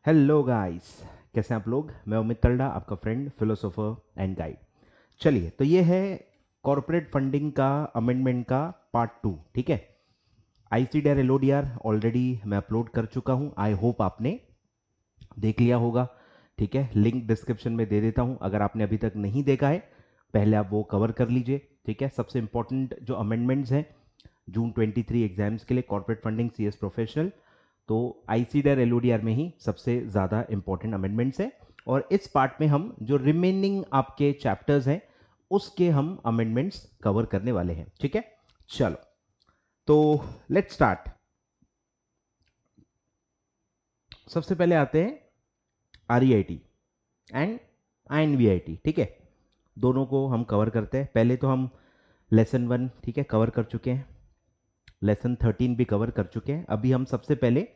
Hello guys, कैसे हैं आप लोग। मैं अमित तलड़ा, आपका फ्रेंड, फिलोसोफर एंड गाइड। चलिए, तो ये है कॉरपोरेट फंडिंग का अमेंडमेंट का पार्ट 2। ठीक है, आईसीडीआर एलओडीआर ऑलरेडी मैं अपलोड कर चुका हूं। आई होप आपने देख लिया होगा। ठीक है, लिंक डिस्क्रिप्शन में दे देता हूं। अगर आपने अभी तक नहीं देखा है, पहले आप वो कवर कर लीजिए। ठीक है, सबसे इंपॉर्टेंट जो अमेंडमेंट्स हैं जून 23 एग्जाम्स के लिए कॉर्पोरेट फंडिंग सीएस प्रोफेशनल, तो आईसीडीआर एलओडीआर में ही सबसे ज़्यादा इंपॉर्टेंट अमेंडमेंट्स हैं। और इस पार्ट में हम जो रिमेनिंग आपके चैप्टर्स हैं उसके हम अमेंडमेंट्स कवर करने वाले हैं। ठीक है, चलो तो लेट्स स्टार्ट। सबसे पहले आते हैं आरईआईटी एंड आईएनवीआईटी। ठीक है, दोनों को हम कवर करते हैं। पहले तो हम लेसन 1 ठीक है कवर कर चुके हैं, लेसन 13 भी कवर कर चुके हैं। अभी हम सबसे पहले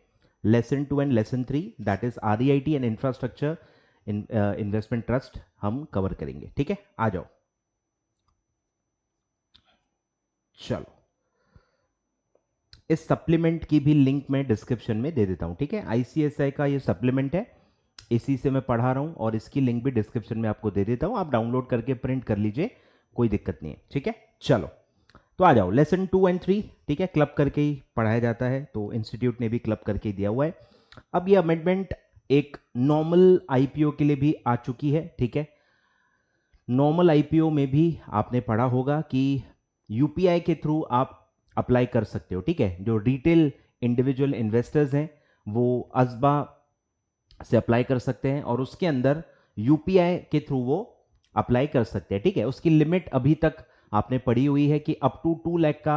lesson 2 and lesson 3 that is REIT and infrastructure investment trust हम कवर करेंगे। ठीक है, आ जाओ। चलो, इस सप्लीमेंट की भी लिंक मैं डिस्क्रिप्शन में दे देता हूं। ठीक है, आईसीएसआई का ये सप्लीमेंट है, इसी से मैं पढ़ा रहा हूं और इसकी लिंक भी डिस्क्रिप्शन में आपको दे देता हूं। आप डाउनलोड करके प्रिंट कर लीजिए, कोई दिक्कत नहीं है। ठीक है, चलो तो आ जाओ। लेसन 2 एंड 3 ठीक है क्लब करके ही पढ़ाया जाता है, तो इंस्टीट्यूट ने भी क्लब करके ही दिया हुआ है। अब ये अमेंडमेंट एक नॉर्मल आईपीओ के लिए भी आ चुकी है। ठीक है, नॉर्मल आईपीओ में भी आपने पढ़ा होगा कि यूपीआई के थ्रू आप अप्लाई कर सकते हो। ठीक है, जो रिटेल इंडिविजुअल इन्वेस्टर्स हैं वो अजबा से अप्लाई कर सकते हैं और उसके अंदर यूपीआई के थ्रू वो अप्लाई कर सकते हैं। ठीक है, उसकी लिमिट अभी तक आपने पढ़ी हुई है कि अप टू 2 लाख का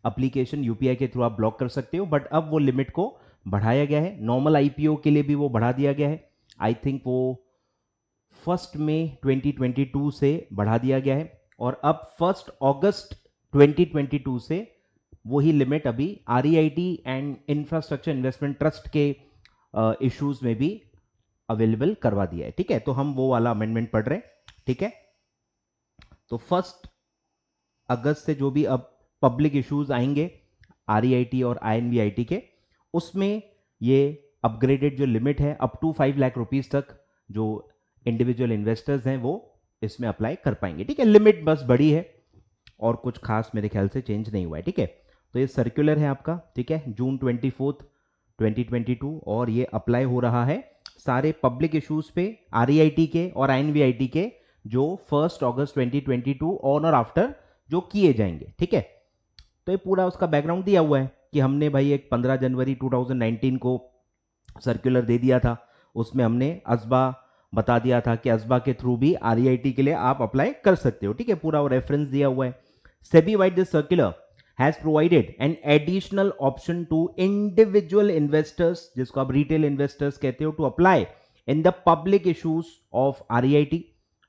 अप्लीकेशन यूपीआई के थ्रू आप ब्लॉक कर सकते हो, बट अब वो लिमिट को बढ़ाया गया है। नॉर्मल आईपीओ के लिए भी वो बढ़ा दिया गया है। आई थिंक वो 1 मई 2022 से बढ़ा दिया गया है और अब 1 अगस्त 2022 से वही लिमिट अभी REIT and infrastructure investment trust के इश्यूज में भी अवेलेबल करवा दिया है। ठीक है, तो हम वो वाला अमेंडमेंट पढ़ रहे हैं। ठीक है, तो 1 अगस्त से जो भी अब पब्लिक इश्यूज आएंगे आरईआईटी और आईएनवीआईटी के, उसमें ये अपग्रेडेड जो लिमिट है अप टू 5 लाख रुपीज तक जो इंडिविजुअल इन्वेस्टर्स हैं वो इसमें अप्लाई कर पाएंगे। ठीक है, लिमिट बस बढ़ी है और कुछ खास मेरे ख्याल से चेंज नहीं हुआ है। ठीक है, तो ये सर्कुलर है आपका। ठीक है, जून 24 2022 और ये अप्लाई हो रहा है सारे पब्लिक इश्यूज पे आरईआईटी के और आईएनवीआईटी के जो 1 अगस्त 2022 ऑन और आफ्टर जो किए जाएंगे। ठीक है, तो ये पूरा उसका बैकग्राउंड दिया हुआ है कि हमने भाई एक 15 जनवरी 2019 को सर्कुलर दे दिया था, उसमें हमने असबा बता दिया था कि असबा के थ्रू भी आरईआईटी के लिए आप अप्लाई कर सकते हो। ठीक है, पूरा रेफरेंस दिया हुआ है। SEBI wide this circular has provided an additional option to individual investors, जिसको आप retail investors कहते हो, to apply in the public issues of REIT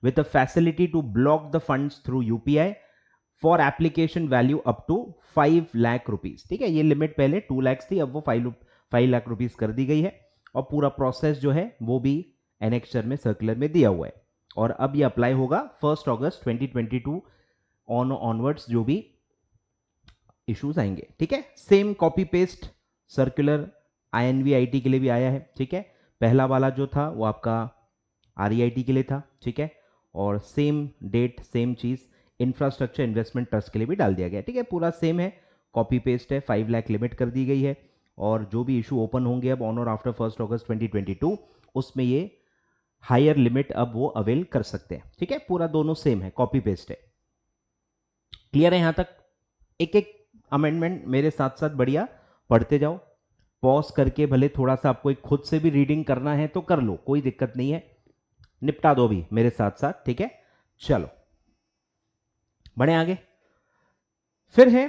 with a facility to block the funds through UPI for application value up to 5 lakh rupees. ठीक है, ये limit पहले 2 लाख थी, अब वो 5 लाख रुपीज कर दी गई है और पूरा प्रोसेस जो है वो भी एनेक्चर में सर्कुलर में दिया हुआ है और अब ये अप्लाई होगा 1 अगस्त 2022 ऑनवर्ड्स जो भी इश्यूज आएंगे। ठीक है, सेम कॉपी पेस्ट सर्कुलर आईएनवीआईटी के लिए भी आया है। ठीक है, पहला वाला जो था वो आपका आरईआईटी के लिए था। ठीक है, और सेम डेट सेम चीज इंफ्रास्ट्रक्चर इन्वेस्टमेंट ट्रस्ट के लिए भी डाल दिया गया। ठीक है, पूरा सेम है, कॉपी पेस्ट है। 5 लाख लिमिट कर दी गई है और जो भी इशू ओपन होंगे अब ऑन और आफ्टर 1 अगस्त 2022 उसमें ये हायर लिमिट अब वो अवेल कर सकते हैं। ठीक है, पूरा दोनों सेम है, कॉपी पेस्ट है। क्लियर है यहां तक? एक एक अमेंडमेंट मेरे साथ साथ बढ़िया पढ़ते जाओ, पॉज करके भले थोड़ा सा आपको एक खुद से भी रीडिंग करना है तो कर लो, कोई दिक्कत नहीं है, निपटा दो भी मेरे साथ साथ। ठीक है, चलो बढ़े आगे। फिर है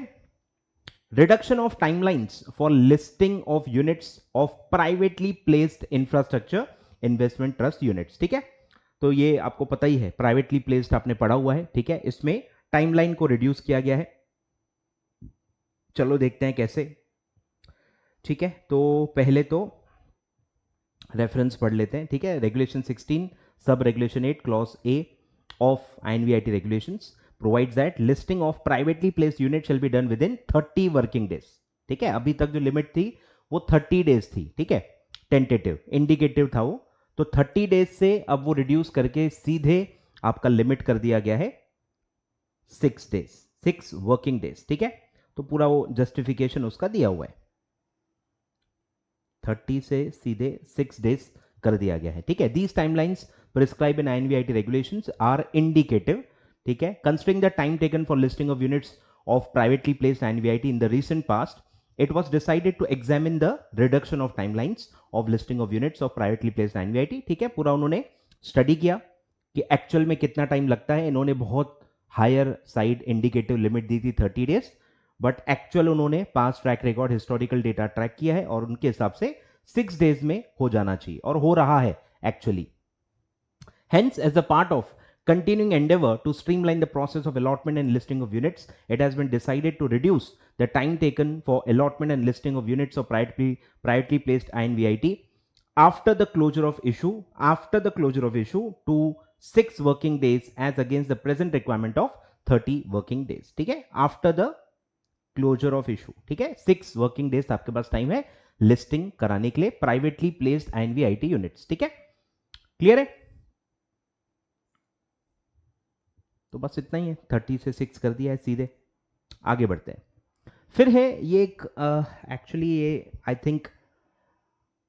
reduction of timelines for listing of units of privately placed infrastructure investment trust units. ठीक है, तो ये आपको पता ही है, प्राइवेटली प्लेस्ड आपने पढ़ा हुआ है। ठीक है, इसमें टाइमलाइन को रिड्यूस किया गया है। चलो देखते हैं कैसे। ठीक है, तो पहले तो रेफरेंस पढ़ लेते हैं। ठीक है, regulation 16 sub regulation 8 clause A of INVIT regulations provides that listing of privately placed unit shall be done within 30 working days. ठीक है, अभी तक जो लिमिट थी वो 30 डेज थी। ठीक है, टेंटेटिव, इंडिकेटिव था वो। तो 30 डेज से अब वो रिड्यूस करके सीधे आपका लिमिट कर दिया गया है 6 डेज, 6 वर्किंग डेज, ठीक है। तो पूरा वो जस्टिफिकेशन उसका दिया हुआ है, 30 से सीधे 6 डेज कर दिया गया है, ठीक है। These timelines prescribe in INVIT regulations are indicative, ठीक है। Considering the time taken for listing of units of privately placed INVIT in the recent past, it was decided to examine the reduction of timelines of listing of units of privately placed INVIT, ठीक है। पूरा उन्होंने study किया कि actual में कितना time लगता है। इन्होंने बहुत हायर साइड इंडिकेटिव लिमिट दी थी 30 डेज, बट एक्चुअल उन्होंने past track record historical data track किया है और उनके हिसाब से 6 डेज में हो जाना चाहिए और हो रहा है actually. Hence, as a part of continuing endeavor to streamline the process of allotment and listing of units, it has been decided to reduce the time taken for allotment and listing of units of privately placed INVIT after the closure of issue to 6 working days as against the present requirement of 30 working days, ठीक है। After the closure of issue, ठीक है, 6 working days आपके पास time है listing कराने के लिए privately placed INVIT units, ठीक है। क्लियर है? तो बस इतना ही है, 30 से 6 कर दिया है सीधे। आगे बढ़ते हैं। फिर है ये एक एक्चुअली ये आई थिंक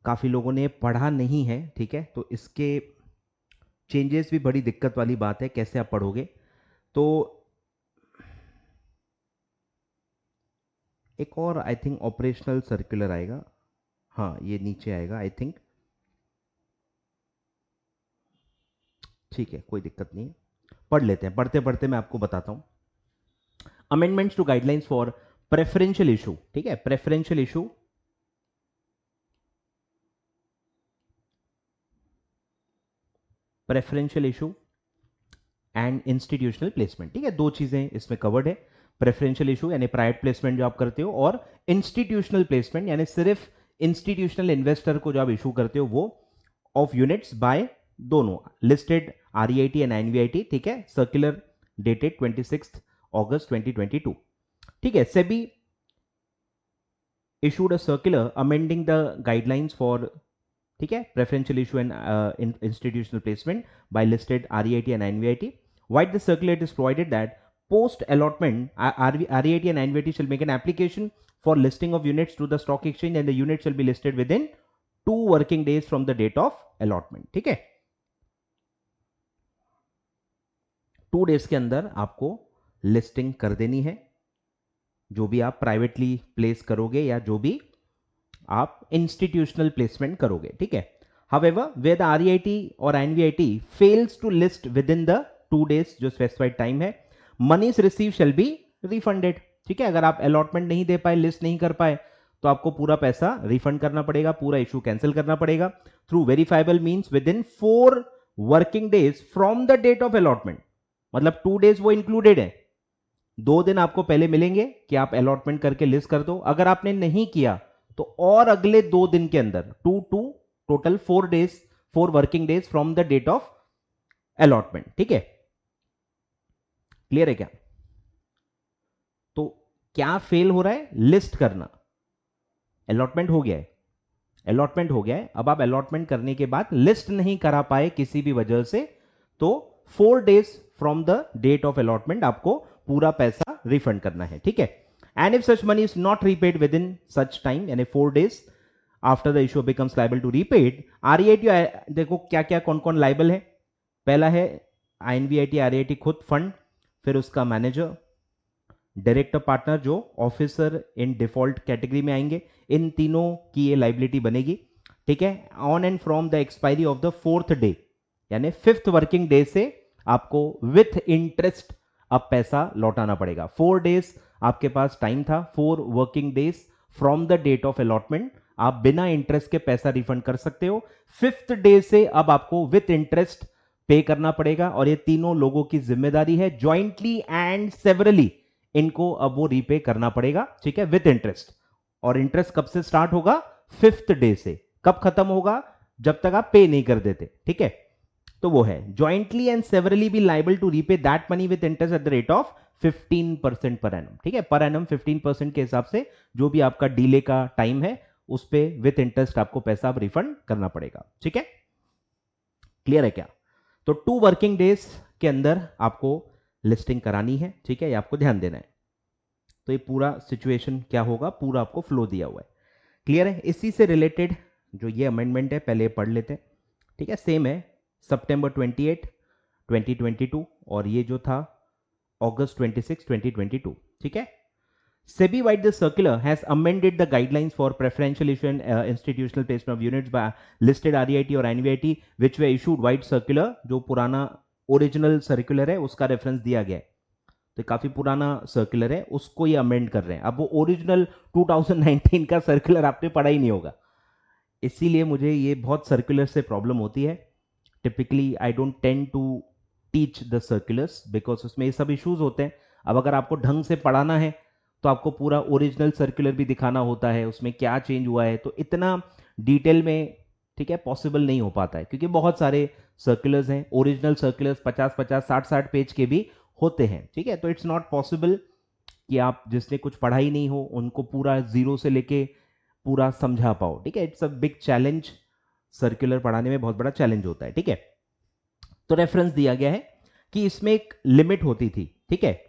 काफ़ी लोगों ने पढ़ा नहीं है, ठीक है। तो इसके चेंजेस भी बड़ी दिक्कत वाली बात है, कैसे आप पढ़ोगे। तो एक और आई थिंक ऑपरेशनल सर्कुलर आएगा, हाँ ये नीचे आएगा आई थिंक, ठीक है कोई दिक्कत नहीं है, पढ़ लेते हैं। पढ़ते पढ़ते मैं आपको बताता हूं। Amendments to guidelines for preferential issue, ठीक है, preferential issue and institutional placement, ठीक है। दो चीजें इसमें कवर्ड है, प्रेफरेंशियल इशू यानी प्राइवेट प्लेसमेंट जो आप करते हो, और इंस्टीट्यूशनल प्लेसमेंट यानी सिर्फ इंस्टीट्यूशनल इन्वेस्टर को जो आप इशू करते हो वो ऑफ यूनिट्स बाय दोनों लिस्टेड REIT एंड INVIT, ठीक है। सर्कुलर डेटेड 26 अगस्त 2022, ठीक है। SEBI issued a circular amending the guidelines for, ठीक है, preferential issue and institutional placement by listed REIT and INVIT. While the circular is provided that post allotment REIT and INVIT shall make an application for listing of units to the stock exchange and the unit shall be listed within 2 working days from the date of allotment, ठीक है। 2 days के अंदर आपको listing कर देनी है, जो भी आप प्राइवेटली प्लेस करोगे या जो भी आप इंस्टीट्यूशनल प्लेसमेंट करोगे, ठीक है। However, where the REIT or INVIT fails to list within the 2 days जो स्पेसिफाइड टाइम है, monies received shall be refunded, ठीक है। अगर आप अलॉटमेंट नहीं दे पाए, लिस्ट नहीं कर पाए, तो आपको पूरा पैसा रिफंड करना पड़ेगा, पूरा इशू कैंसिल करना पड़ेगा through verifiable means within 4 working days from the date of allotment. मतलब 2 डेज वो इंक्लूडेड है, 2 दिन आपको पहले मिलेंगे कि आप अलॉटमेंट करके लिस्ट कर दो। अगर आपने नहीं किया तो और अगले 2 दिन के अंदर, 2 total 4 days, 4 working days from the date of allotment, ठीक है। क्लियर है क्या? तो क्या फेल हो रहा है? लिस्ट करना। अलॉटमेंट हो गया है, अलॉटमेंट हो गया है, अब आप अलॉटमेंट करने के बाद लिस्ट नहीं करा पाए किसी भी वजह से, तो 4 days from the date of allotment आपको पूरा पैसा रिफंड करना है, ठीक है। And if such money is not repaid within such time यानी 4 days after the issue becomes liable to repaid REIT, देखो क्या क्या कौन कौन लाइबल है। पहला है INVIT REIT खुद फंड, फिर उसका मैनेजर, डायरेक्टर पार्टनर जो ऑफिसर इन डिफॉल्ट कैटेगरी में आएंगे, इन तीनों की ये लाइबिलिटी बनेगी, ठीक है। On and from the expiry of the 4th day यानी 5th वर्किंग डे से आपको विथ इंटरेस्ट अब पैसा लौटाना पड़ेगा। 4 डेज आपके पास टाइम था, 4 working days from the date of allotment आप बिना इंटरेस्ट के पैसा रिफंड कर सकते हो। 5th डे से अब आपको विथ इंटरेस्ट पे करना पड़ेगा और ये तीनों लोगों की जिम्मेदारी है, ज्वाइंटली एंड सेवरली इनको अब वो रीपे करना पड़ेगा, ठीक है, विथ इंटरेस्ट। और इंटरेस्ट कब से स्टार्ट होगा? 5th डे से। कब खत्म होगा? जब तक आप पे नहीं कर देते, ठीक है। तो वो है jointly and severally be liable to repay that money with interest at the rate of 15% per annum, ठीक है। पर एनम 15% के हिसाब से जो भी आपका डीले का टाइम है उस पे विथ इंटरेस्ट आपको पैसा अब रिफंड करना पड़ेगा। ठीक है, क्लियर है क्या? तो 2 वर्किंग डेज के अंदर आपको लिस्टिंग करानी है। ठीक है, ये आपको ध्यान देना है। तो ये पूरा सिचुएशन क्या होगा, पूरा आपको फ्लो दिया हुआ है। क्लियर है? इसी से रिलेटेड जो ये अमेंडमेंट है पहले पढ़ लेते हैं। ठीक है, सेम है, सितंबर 28 2022 और ये जो था अगस्त 26 2022। ठीक है, SEBI wide the circular has amended the guidelines for preferential issue and institutional placement of units by listed REIT और NVIT which were issued white circular। जो पुराना ओरिजिनल सर्कुलर है उसका रेफरेंस दिया गया है, तो काफी पुराना सर्कुलर है, उसको ये अमेंड कर रहे हैं। अब वो ओरिजिनल 2019 का सर्कुलर आपने पढ़ा ही नहीं होगा, इसीलिए मुझे ये बहुत सर्कुलर से प्रॉब्लम होती है। Typically I don't tend to teach the circulars because उसमें ये सब इश्यूज होते हैं। अब अगर आपको ढंग से पढ़ाना है तो आपको पूरा ओरिजिनल सर्कुलर भी दिखाना होता है, उसमें क्या चेंज हुआ है, तो इतना डिटेल में ठीक है पॉसिबल नहीं हो पाता है, क्योंकि बहुत सारे सर्कुलर्स हैं। ओरिजिनल सर्कुलर्स 50-50 60-60 पेज के भी होते हैं। ठीक है, तो इट्स नॉट पॉसिबल कि आप जिसने कुछ पढ़ा ही नहीं हो उनको पूरा जीरो से लेके पूरा समझा पाओ। ठीक है, it's a big challenge, circular पढ़ाने में बहुत बड़ा चैलेंज होता है। ठीक है, तो रेफरेंस दिया गया है कि इसमें एक लिमिट होती थी। ठीक है,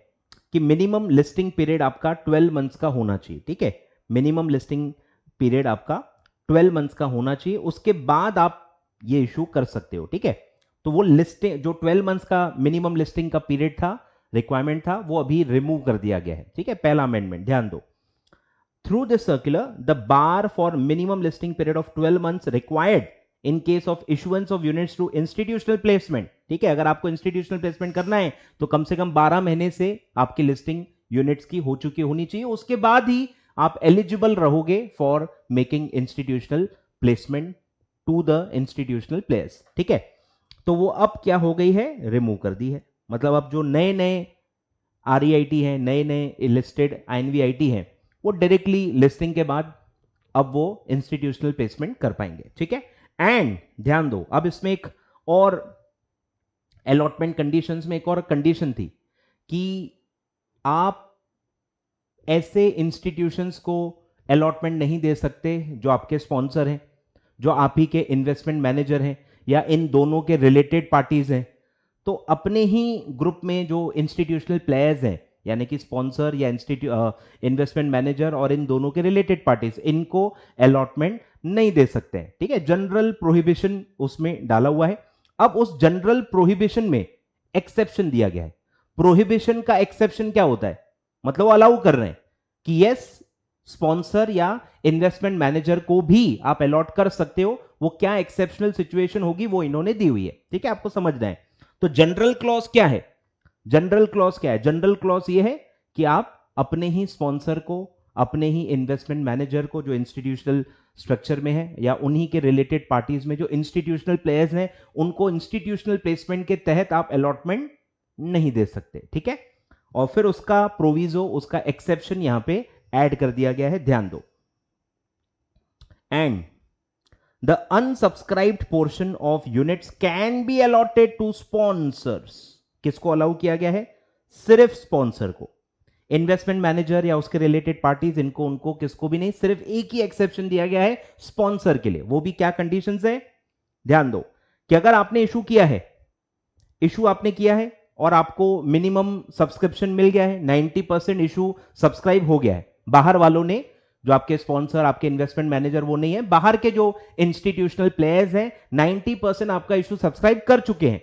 कि मिनिमम लिस्टिंग पीरियड आपका 12 मंथ्स का होना चाहिए। ठीक है, मिनिमम लिस्टिंग पीरियड आपका 12 मंथ्स का होना चाहिए, उसके बाद आप ये इशू कर सकते हो। ठीक है, तो वो लिस्टिंग जो 12 मंथ्स का मिनिमम लिस्टिंग का पीरियड था, रिक्वायरमेंट था, वो अभी रिमूव कर दिया गया है। ठीक है, पहला अमेंडमेंट ध्यान दो। Through this circular the bar for minimum listing period of 12 months required in case of issuance of units to institutional placement. ठीक है, अगर आपको इंस्टीट्यूशनल प्लेसमेंट करना है तो कम से कम 12 महीने से आपकी लिस्टिंग यूनिट्स की हो चुकी होनी चाहिए, उसके बाद ही आप एलिजिबल रहोगे for making institutional placement to the institutional players. ठीक है, तो वो अब क्या हो गई है, रिमूव कर दी है। मतलब अब जो नए नए REIT हैं, नए नए लिस्टेड NVIT हैं, वो डायरेक्टली लिस्टिंग के बाद अब वो इंस्टीट्यूशनल प्लेसमेंट कर पाएंगे। ठीक है, एंड ध्यान दो, अब इसमें एक और अलॉटमेंट कंडीशंस में एक और कंडीशन थी कि आप ऐसे इंस्टीट्यूशंस को अलॉटमेंट नहीं दे सकते जो आपके स्पॉन्सर हैं, जो आप ही के इन्वेस्टमेंट मैनेजर हैं, या इन दोनों के रिलेटेड पार्टीज हैं। तो अपने ही ग्रुप में जो इंस्टीट्यूशनल प्लेयर्स हैं, यानी कि स्पॉन्सर या इन्वेस्टमेंट मैनेजर और इन दोनों के रिलेटेड पार्टीज, इनको अलॉटमेंट नहीं दे सकते हैं। ठीक है, जनरल प्रोहिबिशन उसमें डाला हुआ है। अब उस जनरल प्रोहिबिशन में एक्सेप्शन दिया गया है। प्रोहिबिशन का एक्सेप्शन क्या होता है, मतलब वो अलाउ कर रहे हैं कि यस स्पॉन्सर या इन्वेस्टमेंट मैनेजर को भी आप अलॉट कर सकते हो। वो क्या एक्सेप्शनल सिचुएशन होगी वो इन्होंने दी हुई है। ठीक है, आपको समझना है। तो जनरल क्लॉज क्या है, जनरल क्लॉज क्या है, जनरल क्लॉज ये है कि आप अपने ही स्पॉन्सर को, अपने ही इन्वेस्टमेंट मैनेजर को जो इंस्टीट्यूशनल स्ट्रक्चर में है, या उन्हीं के रिलेटेड पार्टीज में जो इंस्टीट्यूशनल प्लेयर्स हैं, उनको इंस्टीट्यूशनल प्लेसमेंट के तहत आप अलॉटमेंट नहीं दे सकते। ठीक है, और फिर उसका प्रोविजो, उसका एक्सेप्शन यहां पे ऐड कर दिया गया है, ध्यान दो। And the unsubscribed portion of units can be allotted to sponsors. किसको अलाउ किया गया है, सिर्फ स्पॉन्सर को। इन्वेस्टमेंट मैनेजर या उसके रिलेटेड पार्टीज, इनको उनको किसको भी नहीं, सिर्फ एक ही एक्सेप्शन दिया गया है स्पॉन्सर के लिए। वो भी क्या कंडीशंस है, ध्यान दो, कि अगर आपने इशू किया है, इशू आपने किया है और आपको मिनिमम सब्सक्रिप्शन मिल गया है, 90% इशू सब्सक्राइब हो गया है, बाहर वालों ने, जो आपके स्पॉन्सर, आपके इन्वेस्टमेंट मैनेजर वो नहीं है, बाहर के जो इंस्टीट्यूशनल प्लेयर्स हैं 90% आपका इशू सब्सक्राइब कर चुके हैं,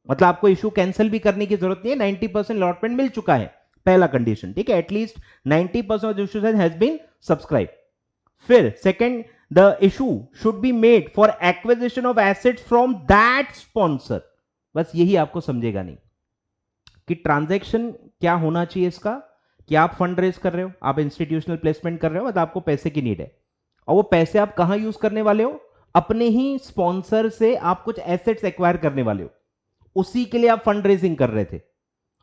मतलब आपको इशू कैंसिल भी करने की जरूरत नहीं है, 90% अलॉटमेंट मिल चुका है, पहला कंडीशन। ठीक है, at least 90% of the issues has been subscribe. फिर second, the issue should be made for acquisition of assets from that sponsor. बस यही आपको समझेगा नहीं कि ट्रांजैक्शन क्या होना चाहिए इसका, कि आप फंड रेज कर रहे हो, आप इंस्टीट्यूशनल प्लेसमेंट कर रहे हो, मतलब आपको पैसे की नीड है, और वो पैसे आप कहां यूज करने वाले हो, अपने ही स्पॉन्सर से आप कुछ एसेट्स एक्वायर करने वाले हो, उसी के लिए आप फंड रेजिंग कर रहे थे,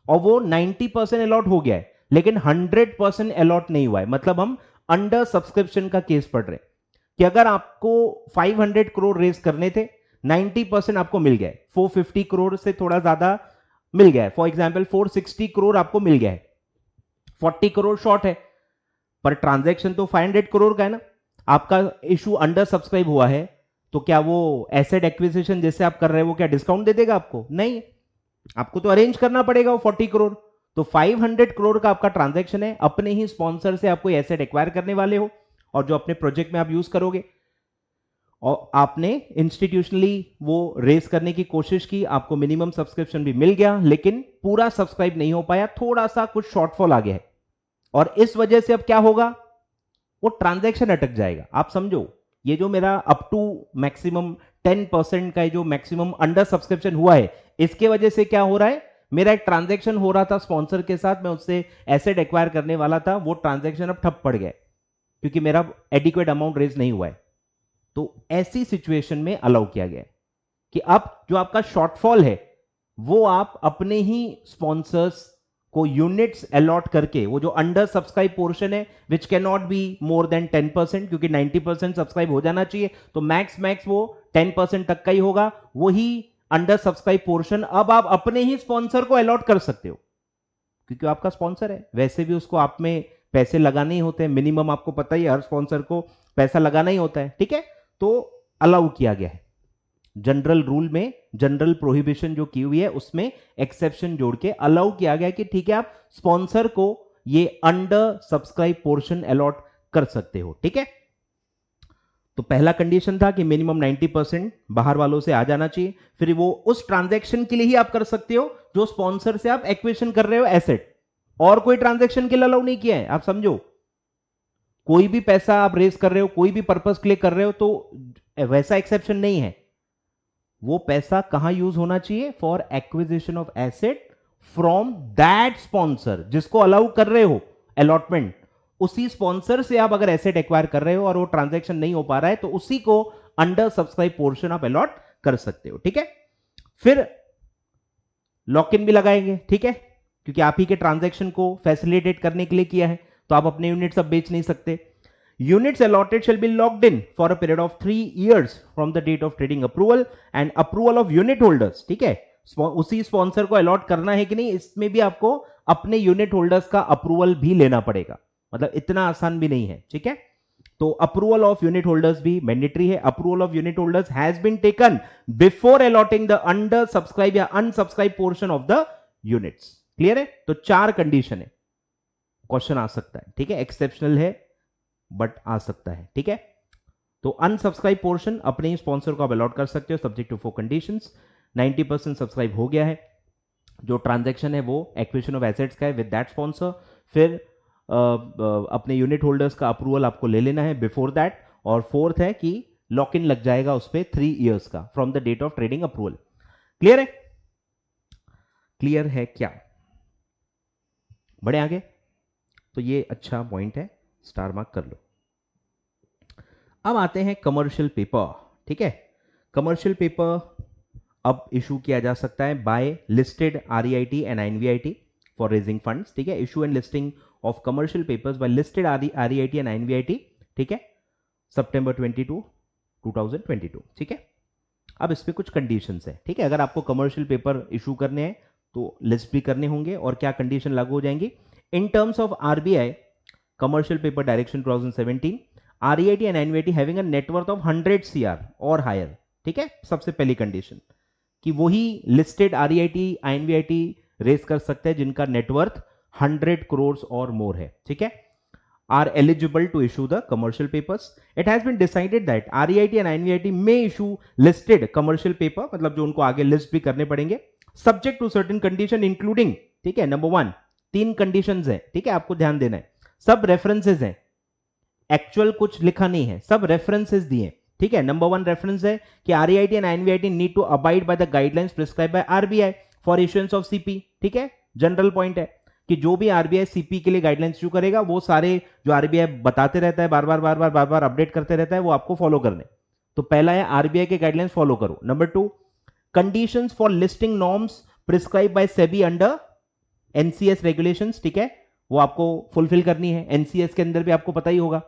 और वो 90% अलॉट हो गया है, लेकिन 100% अलॉट नहीं हुआ है। मतलब हम अंडर सब्सक्रिप्शन का केस पढ़ रहे हैं कि अगर आपको 500 करोड़ रेज करने थे, 90% आपको मिल गया है, 450 करोड़ से थोड़ा ज्यादा मिल गया है, फॉर एग्जाम्पल 460 करोड़ आपको मिल गया है, 40 करोड़ शॉर्ट है, पर ट्रांजैक्शन तो 500 करोड़ का है ना। आपका इशू अंडर सब्सक्राइब हुआ है तो क्या वो एसेट एक्विजिशन जैसे आप कर रहे हो वो क्या डिस्काउंट दे देगा आपको? नहीं, आपको तो अरेंज करना पड़ेगा वो 40 करोड़। तो 500 करोड़ का आपका ट्रांजैक्शन है, अपने ही स्पॉन्सर से आप कोई एसेट एक्वायर करने वाले हो और जो अपने प्रोजेक्ट में आप यूज करोगे, और आपने इंस्टीट्यूशनली वो रेस करने की कोशिश की, आपको मिनिमम सब्सक्रिप्शन भी मिल गया लेकिन पूरा सब्सक्राइब नहीं हो पाया, थोड़ा सा कुछ शॉर्टफॉल आ गया है और इस वजह से अब क्या होगा, वो ट्रांजैक्शन अटक जाएगा। आप समझो, ये जो मेरा अप टू मैक्सिमम 10% का जो मैक्सिमम अंडर सब्सक्रिप्शन हुआ है, इसके वजह से क्या हो रहा है, मेरा एक ट्रांजैक्शन हो रहा था स्पॉन्सर के साथ, मैं उससे एसेट एक्वायर करने वाला था, वो ट्रांजैक्शन अब ठप पड़ गया क्योंकि मेरा एडिक्वेट अमाउंट रेज नहीं हुआ है। तो ऐसी सिचुएशन में अलाउ किया गया है कि अब जो आपका शॉर्टफॉल है वो आप अपने ही स्पॉन्सर्स को यूनिट्स अलॉट करके, वो जो अंडर सब्सक्राइब पोर्शन है which can not be more than 10%, क्योंकि 90% सब्सक्राइब हो जाना चाहिए, तो मैक्स वो 10% तक का ही होगा, वही अंडर सब्सक्राइब पोर्शन अब आप अपने ही स्पॉन्सर को अलॉट कर सकते हो क्योंकि आपका स्पॉन्सर है। वैसे भी उसको आप में पैसे लगाने ही होते हैं, मिनिमम आपको पता ही है हर स्पॉन्सर को पैसा लगाना ही होता है, ठीक है। तो अलाउ किया गया है, जनरल रूल में जनरल प्रोहिबिशन जो की हुई है उसमें एक्सेप्शन जोड़ के अलाउ किया गया कि ठीक है आप स्पॉन्सर को ये अंडर सब्सक्राइब पोर्शन अलॉट कर सकते हो, ठीक है। तो पहला कंडीशन था कि मिनिमम 90% बाहर वालों से आ जाना चाहिए, फिर वो उस ट्रांजैक्शन के लिए ही आप कर सकते हो जो स्पॉन्सर से आप एक्विजिशन कर रहे हो एसेट, और कोई ट्रांजैक्शन के लिए अलाउ नहीं किया है। आप समझो, कोई भी पैसा आप रेज कर रहे हो, कोई भी पर्पस के लिए कर रहे हो तो वैसा एक्सेप्शन नहीं है। वो पैसा कहां यूज होना चाहिए, for acquisition of asset from that sponsor जिसको अलाउ कर रहे हो अलॉटमेंट, उसी स्पॉन्सर से आप अगर एसेट एक्वायर कर रहे हो और वो ट्रांजैक्शन नहीं हो पा रहा है तो उसी को अंडर सब्सक्राइब पोर्शन आप अलॉट कर सकते हो, ठीक है। फिर लॉक इन भी लगाएंगे, ठीक है, क्योंकि आप ही के ट्रांजैक्शन को फैसिलिटेट करने के लिए किया है, तो आप अपने यूनिट्स अब बेच नहीं सकते। Units allotted shall be locked in for a period of 3 years from the date of trading approval and approval of unit holders, ठीक है। उसी स्पॉन्सर को अलॉट करना है कि नहीं, इसमें भी आपको अपने यूनिट होल्डर्स का अप्रूवल भी लेना पड़ेगा, मतलब इतना आसान भी नहीं है, ठीक है। तो अप्रूवल ऑफ यूनिट होल्डर्स भी मैंडेटरी है। Approval of unit holders has been taken before allotting the under subscribe या unsubscribe portion of the units. Clear है? तो 4 कंडीशन है, क्वेश्चन आ सकता है, ठीक है, एक्सेप्शनल है बट आ सकता है, ठीक है। तो अनसब्सक्राइब पोर्शन अपने ही स्पॉन्सर को आप अलॉट कर सकते हो सब्जेक्ट टू 4 कंडीशंस। 90% सब्सक्राइब हो गया है, जो ट्रांजैक्शन है वो एक्विजिशन ऑफ एसेट्स का है विद दैट स्पॉन्सर। फिर अपने यूनिट होल्डर्स का अप्रूवल आपको ले लेना है बिफोर दैट, और फोर्थ है कि लॉक इन लग जाएगा उस पर 3 इयर्स का from the date of trading approval. Clear है? क्लियर है क्या? बढ़े आगे। तो ये अच्छा पॉइंट है, स्टार मार्क कर लो। अब आते हैं कमर्शियल पेपर, ठीक है। कमर्शियल पेपर अब इशू किया जा सकता है by listed REIT and NVIT for raising funds, ठीक है। Issue and listing of commercial papers by listed REIT and NVIT, ठीक है, सितंबर 22, 2022, ठीक है। अब इस पे कुछ कंडीशंस है, ठीक है। अगर आपको कमर्शियल पेपर इशू करने हैं तो लिस्ट भी करने होंगे, और क्या कंडीशन लागू हो जाएंगी। इन terms of RBI Commercial Paper Direction 2017, REIT and NVIT having a net worth of 100 CR और higher, ठीक है। सबसे पहली कंडीशन कि वही लिस्टेड REIT INVIT रेस कर सकते हैं जिनका नेटवर्थ 100 करोड़ और मोर है, ठीक है, are eligible to issue the commercial papers. It has been decided that REIT and INVIT may issue listed commercial paper, मतलब जो उनको आगे लिस्ट भी करने पड़ेंगे, subject to certain condition including, ठीक है, नंबर 1 3 कंडीशंस है, ठीक है, आपको ध्यान देना है। सब रेफरेंसेस हैं, एक्चुअल कुछ लिखा नहीं है, सब रेफरेंसेस दिए, ठीक है। नंबर 1 रेफरेंस है कि REIT and INVIT need to abide by the guidelines prescribe by RBI for issuance of CP, ठीक है। जनरल पॉइंट है कि जो भी आरबीआई सीपी के लिए गाइडलाइंस इशू करेगा वो सारे जो आरबीआई बताते रहता है बार बार अपडेट करते रहता है, वो आपको फॉलो करने। तो पहला है आरबीआई के गाइडलाइंस फॉलो करो। Number 2, conditions for listing norms prescribe by SEBI under NCS regulations, ठीक है, वो आपको फुलफिल करनी है। एनसीएस के अंदर भी आपको पता ही होगा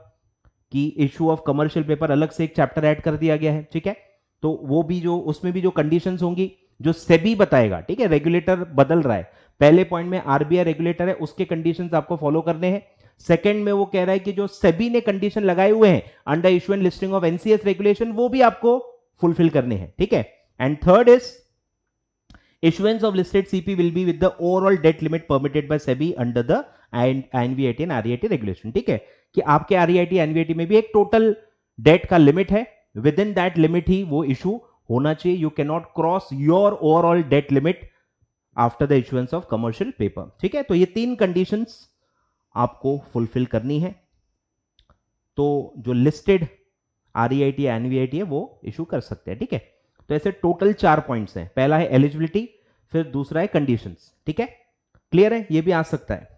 कि इशू ऑफ कमर्शियल पेपर अलग से एक चैप्टर ऐड कर दिया गया है, ठीक है। तो वो भी जो उसमें भी जो कंडीशंस होंगी जो सेबी बताएगा, ठीक है, रेगुलेटर बदल रहा है, पहले पॉइंट में आरबीआई रेगुलेटर है, उसके कंडीशंस आपको फॉलो करने हैं। सेकंड में वो कह रहा है कि जो सेबी ने कंडीशन लगाए हुए हैं under issuance listing of NCS regulation वो भी आपको फुलफिल करने हैं, ठीक है। And third is issuance of listed CP will be with the overall debt limit permitted by SEBI under the NVIT and REIT regulation, ठीक है, कि आपके REIT NVIT में भी एक टोटल डेट का लिमिट है, विद इन दैट लिमिट ही वो इशू होना चाहिए। You can not cross your overall debt limit after the issuance of commercial paper, ठीक है। तो ये तीन कंडीशंस आपको फुलफिल करनी है, तो जो लिस्टेड REIT या NVIT है वो इशू कर सकते हैं, ठीक है। तो ऐसे टोटल 4 पॉइंट्स हैं, पहला है एलिजिबिलिटी, फिर दूसरा है कंडीशंस, ठीक है। क्लियर है, ये भी आ सकता है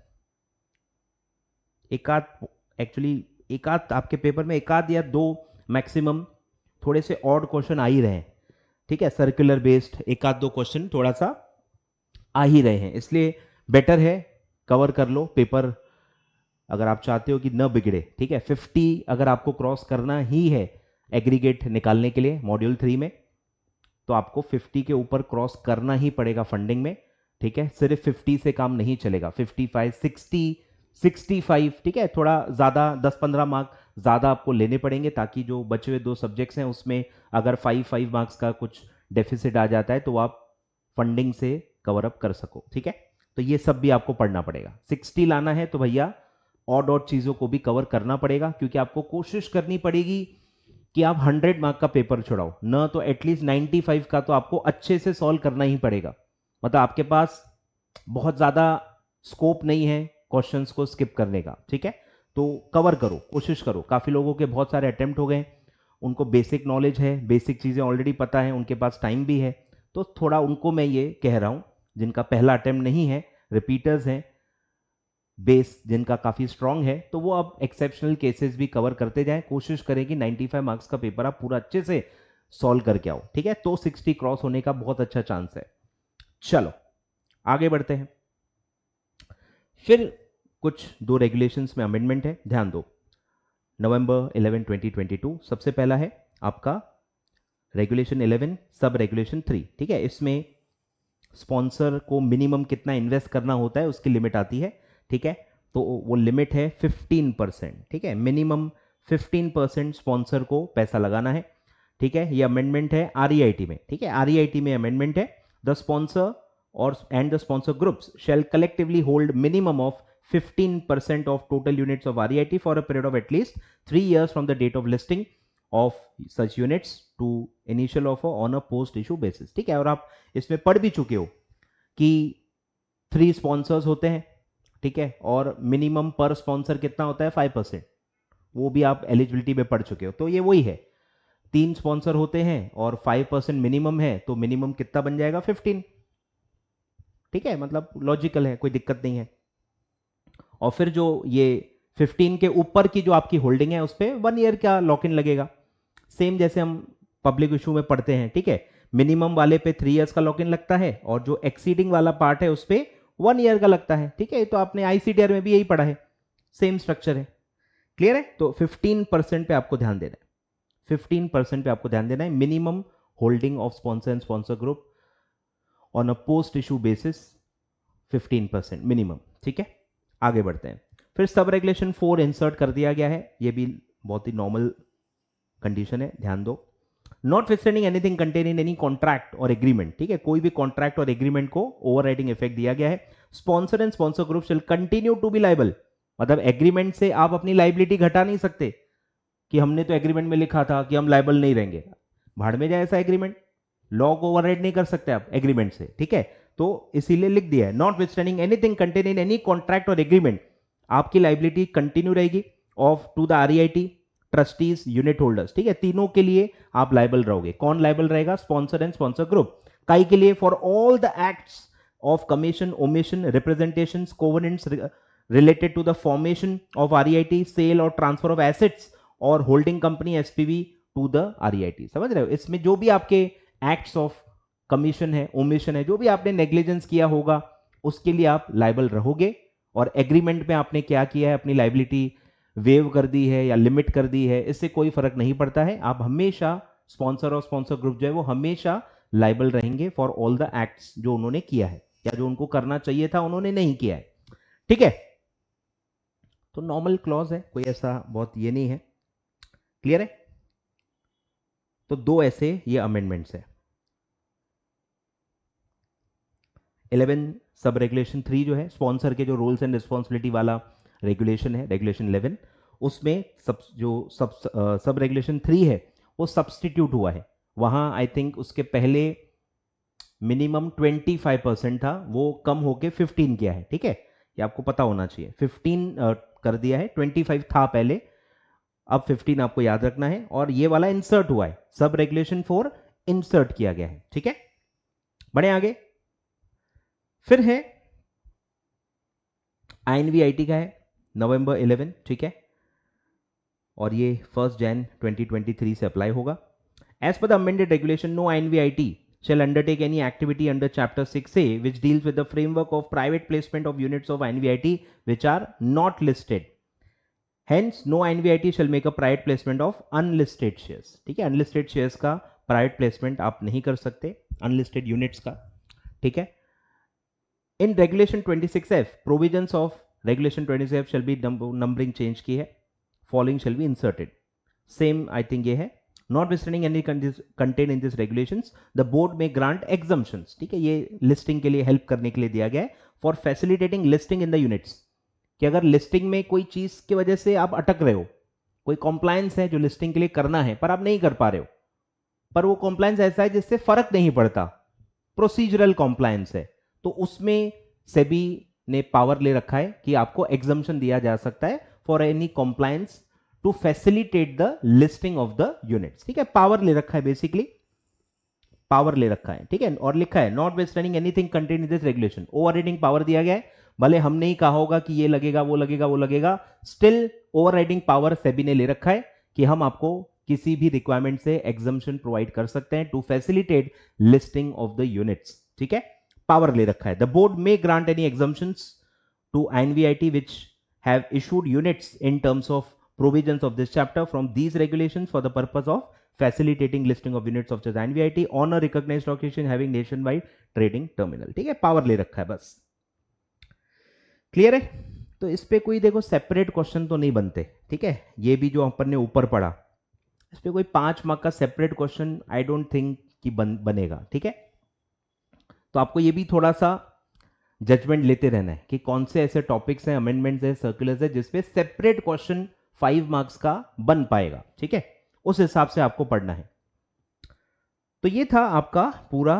एक आध आपके पेपर में, एक आध या दो मैक्सिमम थोड़े से ऑड क्वेश्चन आ ही रहे हैं, ठीक है। सर्कुलर बेस्ड एक आध दो क्वेश्चन थोड़ा सा आ ही रहे हैं, इसलिए बेटर है कवर कर लो पेपर अगर आप चाहते हो कि न बिगड़े, ठीक है। 50 अगर आपको क्रॉस करना ही है एग्रीगेट निकालने के लिए मॉड्यूल 3 में, तो आपको 50 के ऊपर क्रॉस करना ही पड़ेगा फंडिंग में, ठीक है। सिर्फ 50 से काम नहीं चलेगा, 55, 60, 65, ठीक है, थोड़ा ज़्यादा 10-15 मार्क ज़्यादा आपको लेने पड़ेंगे, ताकि जो बचे हुए 2 सब्जेक्ट्स हैं उसमें अगर 5 मार्क्स का कुछ डेफिसिट आ जाता है तो आप फंडिंग से कवर अप कर सको, ठीक है। तो ये सब भी आपको पढ़ना पड़ेगा। 60 लाना है तो भैया और चीज़ों को भी कवर करना पड़ेगा, क्योंकि आपको कोशिश करनी पड़ेगी कि आप 100 मार्क का पेपर छुड़ाओ, न तो एटलीस्ट 95 का तो आपको अच्छे से सॉल्व करना ही पड़ेगा। मतलब आपके पास बहुत ज़्यादा स्कोप नहीं है क्वेश्चंस को स्किप करने का, ठीक है। तो कवर करो, कोशिश करो। काफ़ी लोगों के बहुत सारे अटेम्प्ट हो गए, उनको बेसिक नॉलेज है, बेसिक चीज़ें ऑलरेडी पता है, उनके पास टाइम भी है, तो थोड़ा उनको मैं ये कह रहा हूँ जिनका पहला अटेम्प्ट नहीं है, रिपीटर्स हैं, बेस जिनका काफ़ी स्ट्रांग है, तो वो अब एक्सेप्शनल केसेस भी कवर करते जाएं। कोशिश करें कि 95 मार्क्स का पेपर आप पूरा अच्छे से सॉल्व करके आओ, ठीक है। तो 60 क्रॉस होने का बहुत अच्छा चांस है। चलो आगे बढ़ते हैं। फिर कुछ 2 रेगुलेशंस में अमेंडमेंट है, ध्यान दो। नवंबर 11, 2022 सबसे पहला है आपका रेगुलेशन 11 सब रेगुलेशन 3, ठीक है। इसमें स्पॉन्सर को मिनिमम कितना इन्वेस्ट करना होता है उसकी लिमिट आती है, ठीक है। तो वो लिमिट है 15%, ठीक है। मिनिमम 15% स्पॉन्सर को पैसा लगाना है, ठीक है। ये अमेंडमेंट है REIT में, ठीक है। REIT में अमेंडमेंट है, द स्पॉन्सर और and the sponsor groups shall collectively hold minimum of 15% of total units of REIT for a period of at least 3 years from the date of listing of such units to initial offer on a post issue basis, ठीक है। और आप इसमें पढ़ भी चुके हो कि 3 स्पॉन्सर्स होते हैं, ठीक है, और मिनिमम पर स्पॉन्सर कितना होता है 5%, वो भी आप एलिजिबिलिटी में पढ़ चुके हो। तो ये वही है, 3 स्पॉन्सर होते हैं और 5% मिनिमम है, तो मिनिमम कितना बन जाएगा 15, ठीक है। मतलब लॉजिकल है, कोई दिक्कत नहीं है। और फिर जो ये 15 के ऊपर की जो आपकी होल्डिंग है उस पर 1 ईयर का लॉक इन लगेगा, सेम जैसे हम पब्लिक इशू में पढ़ते हैं, ठीक है। मिनिमम वाले पे 3 इयर्स का लॉक इन लगता है और जो एक्सीडिंग वाला पार्ट है उस पर 1 ईयर का लगता है, ठीक है। तो आपने ICDR में भी यही पढ़ा है, सेम स्ट्रक्चर है। क्लियर है। तो 15% पे आपको ध्यान देना है, 15% पे आपको ध्यान देना है, minimum holding of sponsor and sponsor group on a post issue basis 15% minimum, ठीक है। आगे बढ़ते हैं। फिर सब रेगुलेशन 4 इंसर्ट कर दिया गया है, ये भी बहुत ही नॉर्मल कंडीशन है, ध्यान दो। Not withstanding anything contain in any contract और एग्रीमेंट, ठीक है, कोई भी कॉन्ट्रैक्ट और एग्रीमेंट को ओवरराइडिंग इफेक्ट दिया गया है। Sponsor and sponsor group will continue to be liable, मतलब एग्रीमेंट से आप अपनी लाइबिलिटी घटा नहीं सकते कि हमने तो एग्रीमेंट में लिखा था कि हम लायबल नहीं रहेंगे, भाड़ में जाए ऐसा एग्रीमेंट, लॉ को ओवरराइड नहीं कर सकते आप एग्रीमेंट से, ठीक है। तो इसीलिए लिख दिया है notwithstanding anything contain in any contract और एग्रीमेंट, आपकी लाइबिलिटी कंटिन्यू रहेगी of to the REIT trustees unit holders, ठीक है। तीनों के लिए आप लाइबल रहोगे। कौन लाइबल रहेगा? Sponsor and sponsor group. काई के लिए? For all the acts of commission, omission, representations, covenants related to the formation of REIT, sale और transfer of assets और holding company SPV to the REIT। समझ रहे हो? इसमें जो भी आपके एक्ट्स ऑफ कमीशन है, ओमिशन है, जो भी आपने नेग्लिजेंस किया होगा उसके लिए आप लाइबल रहोगे। और एग्रीमेंट में आपने क्या किया है, अपनी लाइबिलिटी वेव कर दी है या लिमिट कर दी है, इससे कोई फर्क नहीं पड़ता है। आप हमेशा स्पॉन्सर और स्पॉन्सर ग्रुप जो है वो हमेशा लाइबल रहेंगे फॉर ऑल द एक्ट्स जो उन्होंने किया है या जो उनको करना चाहिए था उन्होंने नहीं किया है, ठीक है। तो नॉर्मल क्लॉज है, कोई ऐसा बहुत ये नहीं है। क्लियर है? तो दो ऐसे ये अमेंडमेंट्स है। 11 सब रेगुलेशन 3 जो है स्पॉन्सर के जो रूल्स एंड रिस्पॉन्सिबिलिटी वाला रेगुलेशन है, रेगुलेशन 11, उसमें सब रेगुलेशन 3 है वो सब्सटीट्यूट हुआ है। वहां आई थिंक उसके पहले मिनिमम 25% था, वो कम होके 15 किया है। ठीक है, ये आपको पता होना चाहिए। 15 कर दिया है, 25 था पहले, अब 15 आपको याद रखना है। और ये वाला इंसर्ट हुआ है, सब रेगुलेशन 4 इंसर्ट किया गया है। ठीक है, बढ़े आगे। फिर है INVIT का है नवंबर 11, ठीक है, और ये 1 Jan 2023 से अप्लाई होगा। As per the amended regulation, no INVIT shall undertake any activity under Chapter 6A which deals with the framework of private placement of units of INVIT which are not listed. Hence, no INVIT shall make a private placement of unlisted shares. ठीक है, unlisted shares का private placement आप नहीं कर सकते, unlisted units का। ठीक है, in Regulation 26F, provisions of Regulation 26F shall be numbering change की है, following shall be inserted. Same I think ये है। Notwithstanding any contained in these regulations, the board may grant exemptions. ठीक है, ये लिस्टिंग के लिए हेल्प करने के लिए दिया गया है, for facilitating listing in the units, कि अगर लिस्टिंग में कोई चीज की वजह से आप अटक रहे हो, कोई कॉम्प्लायंस है जो लिस्टिंग के लिए करना है पर आप नहीं कर पा रहे हो, पर वो कॉम्प्लायंस ऐसा है जिससे फर्क नहीं पड़ता, प्रोसीजरल कॉम्प्लायंस है, तो उसमें सेबी ने पावर ले रखा है कि आपको एग्जम्पशन दिया जा सकता है for any compliance to facilitate the listing of the units. ठीक है, पावर ले रखा है, बेसिकली पावर ले रखा है। ठीक है, और लिखा है notwithstanding anything contained in this regulation, overriding power दिया गया है। भले हमने ही कहा होगा कि ये लगेगा वो लगेगा वो लगेगा, स्टिल ओवरराइडिंग पावर सेबी ने ले रखा है कि हम आपको किसी भी रिक्वायरमेंट से एग्जम्पशन प्रोवाइड कर सकते हैं to facilitate listing of the units. ठीक है, पावर ले रखा है। The board may grant any exemptions to INVIT which have issued units in terms of provisions of this chapter from these regulations for the purpose of facilitating listing of units of such INVIT on a recognized location having nationwide trading terminal। ठीक है, power ले रखा है बस। Clear है? तो इस पे कोई देखो सेपरेट क्वेश्चन तो नहीं बनते। ठीक है, ये भी जो अपन ने ऊपर पढ़ा, इस पे कोई 5 मार्क का separate question I don't think कि बनेगा। ठीक है, तो आपको ये भी थोड़ा सा जजमेंट लेते रहना है कि कौन से ऐसे टॉपिक्स हैं, अमेंडमेंट्स है, सर्कुलर्स है जिसपे सेपरेट क्वेश्चन 5 मार्क्स का बन पाएगा। ठीक है, उस हिसाब से आपको पढ़ना है। तो ये था आपका पूरा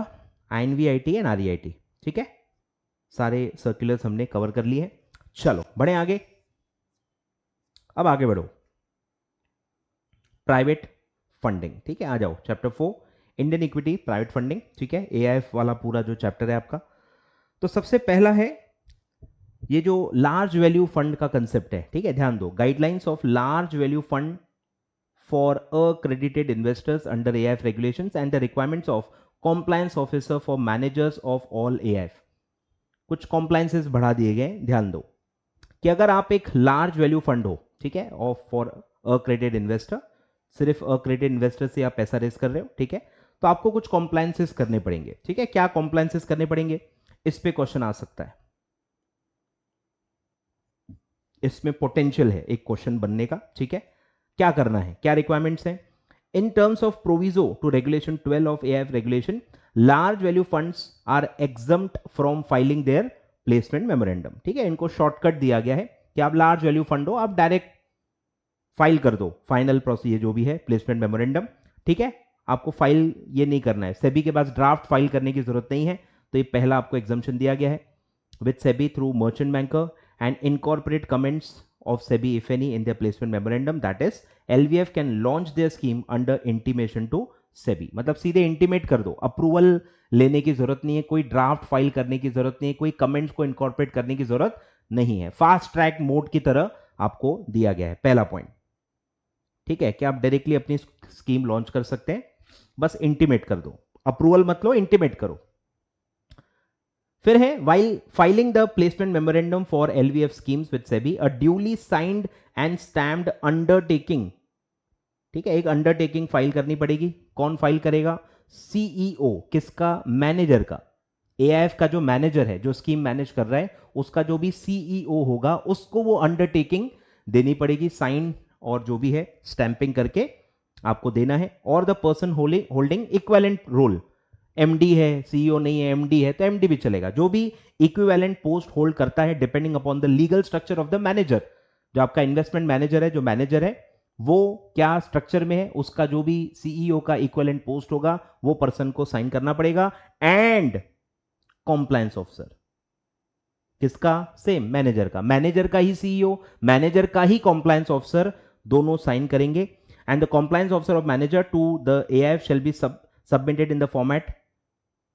INVIT एंड REIT। ठीक है, सारे सर्कुलर्स हमने कवर कर लिए हैं। चलो बढ़े आगे। अब आगे बढ़ो, प्राइवेट फंडिंग। ठीक है, आ जाओ chapter 4 Indian equity private funding. ठीक है, AIF वाला पूरा जो चैप्टर है आपका। तो सबसे पहला है ये जो लार्ज वैल्यू फंड का कंसेप्ट है। ठीक है, ध्यान दो, guidelines of large value fund for accredited investors under AIF regulations and the requirements of compliance officer for managers of all AIF। कुछ compliances बढ़ा दिए गए। ध्यान दो कि अगर आप एक लार्ज वैल्यू फंड हो, ठीक है, ऑफ फॉर accredited investor, सिर्फ accredited investor से आप पैसा रेस कर रहे हो, ठीक है, तो आपको कुछ compliances करने पड़ेंगे। ठीक है, क्या compliances करने पड़ेंगे, इस पे क्वेश्चन आ सकता है, इसमें पोटेंशियल है एक क्वेश्चन बनने का। ठीक है, क्या करना है, क्या रिक्वायरमेंट्स हैं। In terms of proviso to regulation 12 of AIF regulation, large value funds are exempt from filing their placement memorandum. ठीक है, इनको शॉर्टकट दिया गया है कि आप लार्ज वैल्यू फंड हो, आप डायरेक्ट फाइल कर दो, फाइनल प्रोसीजर जो भी है प्लेसमेंट मेमोरेंडम। ठीक है, आपको फाइल ये नहीं करना है, सेबी के पास ड्राफ्ट फाइल करने की जरूरत नहीं है, तो ये पहला आपको एग्जम्पशन दिया गया है with SEBI through merchant banker and incorporate comments of SEBI if any in their placement memorandum, that is LVF can launch their scheme under intimation to SEBI। मतलब सीधे इंटीमेट कर दो, अप्रूवल लेने की जरूरत नहीं है, कोई ड्राफ्ट फाइल करने की जरूरत नहीं है, कोई कमेंट्स को इनकॉर्पोरेट करने की जरूरत नहीं है, फास्ट ट्रैक मोड की तरह आपको दिया गया है। पहला पॉइंट, ठीक है, कि आप डायरेक्टली अपनी स्कीम लॉन्च कर सकते हैं, बस इंटीमेट कर दो, अप्रूवल मत लो, इंटीमेट करो। फिर है while filing the placement memorandum for LVF schemes with SEBI, a duly signed and stamped undertaking, ठीक है, एक अंडरटेकिंग फाइल करनी पड़ेगी। कौन फाइल करेगा, CEO, किसका, मैनेजर का, AIF का जो मैनेजर है, जो स्कीम मैनेज कर रहा है, उसका जो भी CEO होगा, उसको वो अंडरटेकिंग देनी पड़ेगी, साइन और जो भी है स्टैंपिंग करके आपको देना है। और the person holding equivalent role, MD है, सीईओ नहीं है, एमडी है तो एमडी भी चलेगा, जो भी इक्विवेलेंट पोस्ट होल्ड करता है depending upon the legal structure of the manager. जो आपका इन्वेस्टमेंट मैनेजर है, जो मैनेजर है वो क्या स्ट्रक्चर में है, उसका जो भी सीईओ का इक्विवेलेंट पोस्ट होगा वो पर्सन को साइन करना पड़ेगा। एंड कॉम्प्लायंस ऑफिसर किसका, सेम मैनेजर का, मैनेजर का ही सीईओ, मैनेजर का ही कॉम्प्लायंस ऑफिसर, दोनों साइन करेंगे। And the compliance officer of manager to the AIF shall be submitted in the format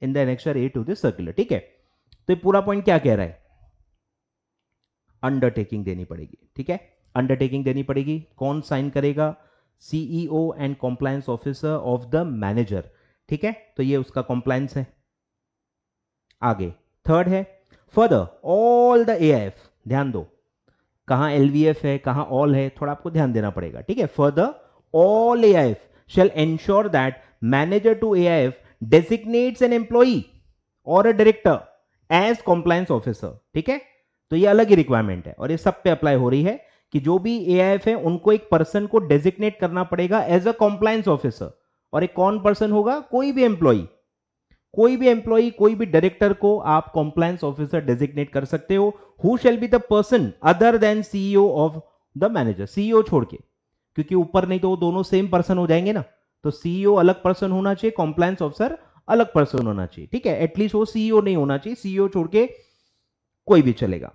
in the annexure A to this circular. ठीक है, तो ये पूरा पॉइंट क्या कह रहा है, अंडरटेकिंग देनी पड़ेगी। ठीक है, अंडरटेकिंग देनी पड़ेगी, कौन साइन करेगा, CEO and compliance officer of the manager. ठीक है, तो ये उसका कॉम्प्लायंस है। आगे थर्ड है, फर्दर ऑल द एआईएफ, ध्यान दो कहां एलवीएफ है कहां ऑल है, थोड़ा आपको ध्यान देना पड़ेगा। ठीक है, further all AIF shall ensure that manager to AIF designates an employee or a director as compliance officer। ठीक है, तो ये अलग ही रिक्वायरमेंट है और ये सब पे अप्लाई हो रही है कि जो भी AIF है उनको एक पर्सन को डेजिग्नेट करना पड़ेगा एज अ कॉम्प्लायंस ऑफिसर। और एक कौन पर्सन होगा, कोई भी एम्प्लॉई, कोई भी एम्प्लॉई, कोई भी डायरेक्टर को आप कॉम्प्लायंस ऑफिसर डेजिग्नेट कर सकते हो। Who shall be the person other than CEO of the manager, CEO छोड़ के, क्योंकि ऊपर नहीं तो वो दोनों सेम पर्सन हो जाएंगे ना, तो सीईओ अलग पर्सन होना चाहिए, कॉम्प्लायंस ऑफिसर अलग पर्सन होना चाहिए। ठीक है, एटलीस्ट वो सीईओ नहीं होना चाहिए, सीईओ छोड़ के कोई भी चलेगा।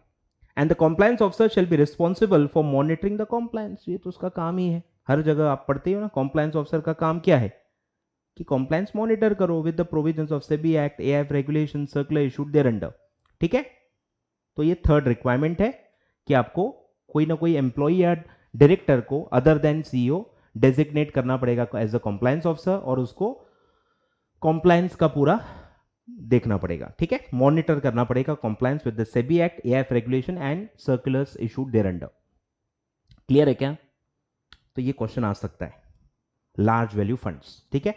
And the compliance officer shall be responsible for monitoring the compliance, ये तो उसका काम ही है, हर जगह आप पढ़ते हो ना, कॉम्प्लायंस ऑफिसर का काम क्या है कि कॉम्प्लायंस मॉनिटर करो with the provisions of SEBI act, AIF regulation, circular issued thereunder. ठीक है, तो ये थर्ड रिक्वायरमेंट है कि आपको कोई ना कोई एम्प्लॉई या डायरेक्टर को अदर देन सीईओ डेजिग्नेट करना पड़ेगा एज अ कॉम्प्लायंस ऑफिसर और उसको कॉम्प्लायंस का पूरा देखना पड़ेगा। ठीक है, मॉनिटर करना पड़ेगा compliance with the SEBI act, AIF regulation and circulars issued thereunder. Clear है क्या, तो ये क्वेश्चन आ सकता है, लार्ज वैल्यू फंड्स। ठीक है,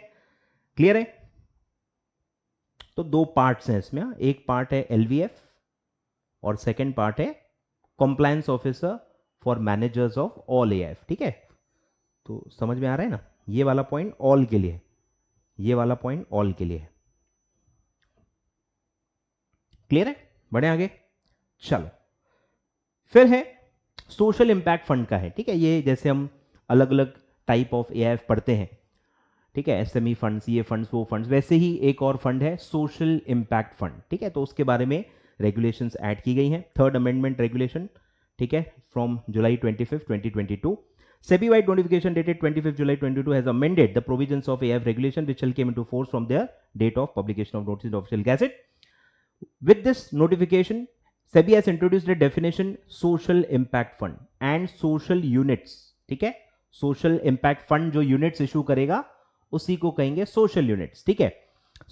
क्लियर है, तो दो पार्ट्स हैं इसमें, एक पार्ट है एलवीएफ और सेकेंड पार्ट है compliance officer for managers of all AIF. ठीक है, तो समझ में आ रहा है ना, ये वाला पॉइंट ऑल के लिए, ये वाला पॉइंट ऑल के लिए है। क्लियर है, बढ़े आगे, चलो फिर है सोशल इंपैक्ट फंड का है। ठीक है, ये जैसे हम अलग अलग टाइप ऑफ एआईएफ पढ़ते हैं, ठीक है, एसएमई फंड्स, ये फंड्स वो फंड्स, वैसे ही एक और फंड है सोशल इंपैक्ट फंड। ठीक है, तो उसके बारे में रेगुलेशंस ऐड की गई हैं, थर्ड अमेंडमेंट रेगुलेशन, ठीक है, from July 25 2022। SEBI wide notification dated 25 July 22 has amended the provisions of AIF regulation which shall came into force from their date of publication of notice in the official gazette. With this notification, SEBI has introduced a definition social impact fund and social units। ठीक है, social impact fund जो units issue करेगा उसी को कहेंगे social units। ठीक है,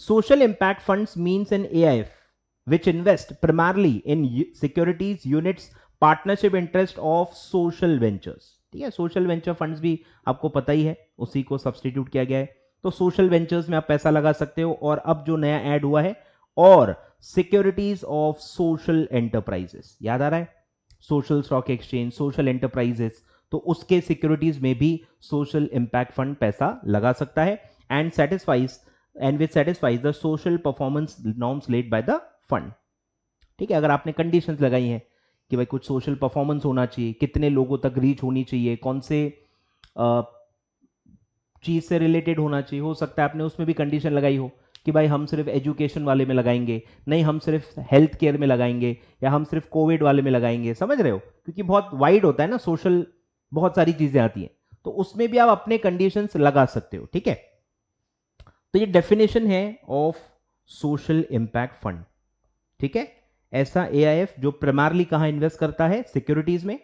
social impact funds means an AIF which invest primarily in securities, units, partnership interest of social ventures। ठीक है, सोशल वेंचर फंड्स भी आपको पता ही है, उसी को सब्सटीट्यूट किया गया है। तो सोशल वेंचर्स में आप पैसा लगा सकते हो, और अब जो नया ऐड हुआ है, और सिक्योरिटीज ऑफ सोशल एंटरप्राइजेस, याद आ रहा है, social stock exchange, social enterprises, तो उसके सिक्योरिटीज में भी सोशल इंपैक्ट फंड पैसा लगा सकता है। And which satisfies the social performance norms led by the fund. ठीक है, अगर आपने कंडीशंस लगाई हैं कि भाई कुछ सोशल परफॉर्मेंस होना चाहिए, कितने लोगों तक रीच होनी चाहिए, कौन से चीज से रिलेटेड होना चाहिए, हो सकता है आपने उसमें भी कंडीशन लगाई हो कि भाई हम सिर्फ एजुकेशन वाले में लगाएंगे, नहीं हम सिर्फ हेल्थ केयर में लगाएंगे, या हम सिर्फ कोविड वाले में लगाएंगे, समझ रहे हो, क्योंकि बहुत वाइड होता है ना सोशल, बहुत सारी चीजें आती हैं, तो उसमें भी आप अपने कंडीशंस लगा सकते हो। ठीक है, तो ये डेफिनेशन है ऑफ सोशल इंपैक्ट फंड। ठीक है, ऐसा एआईएफ जो प्राइमरली कहां इन्वेस्ट करता है, सिक्योरिटीज में,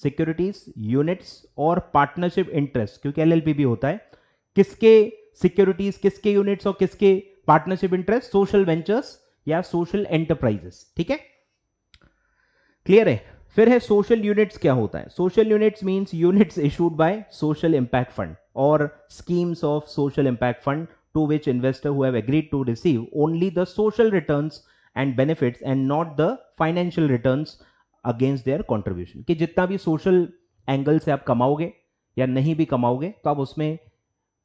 सिक्योरिटीज, यूनिट्स और पार्टनरशिप इंटरेस्ट, क्योंकि एलएलपी भी होता है, किसके सिक्योरिटीज, किसके यूनिट्स और किसके पार्टनरशिप इंटरेस्ट, सोशल वेंचर्स या सोशल एंटरप्राइजेस। ठीक है, क्लियर है। फिर है सोशल यूनिट्स, क्या होता है, social units means units issued by social impact fund or schemes of social impact fund to which investor who have agreed to receive only the social returns and benefits and not the financial returns against their contribution. कि जितना भी social angle से आप कमाओगे या नहीं भी कमाओगे तो आप उसमें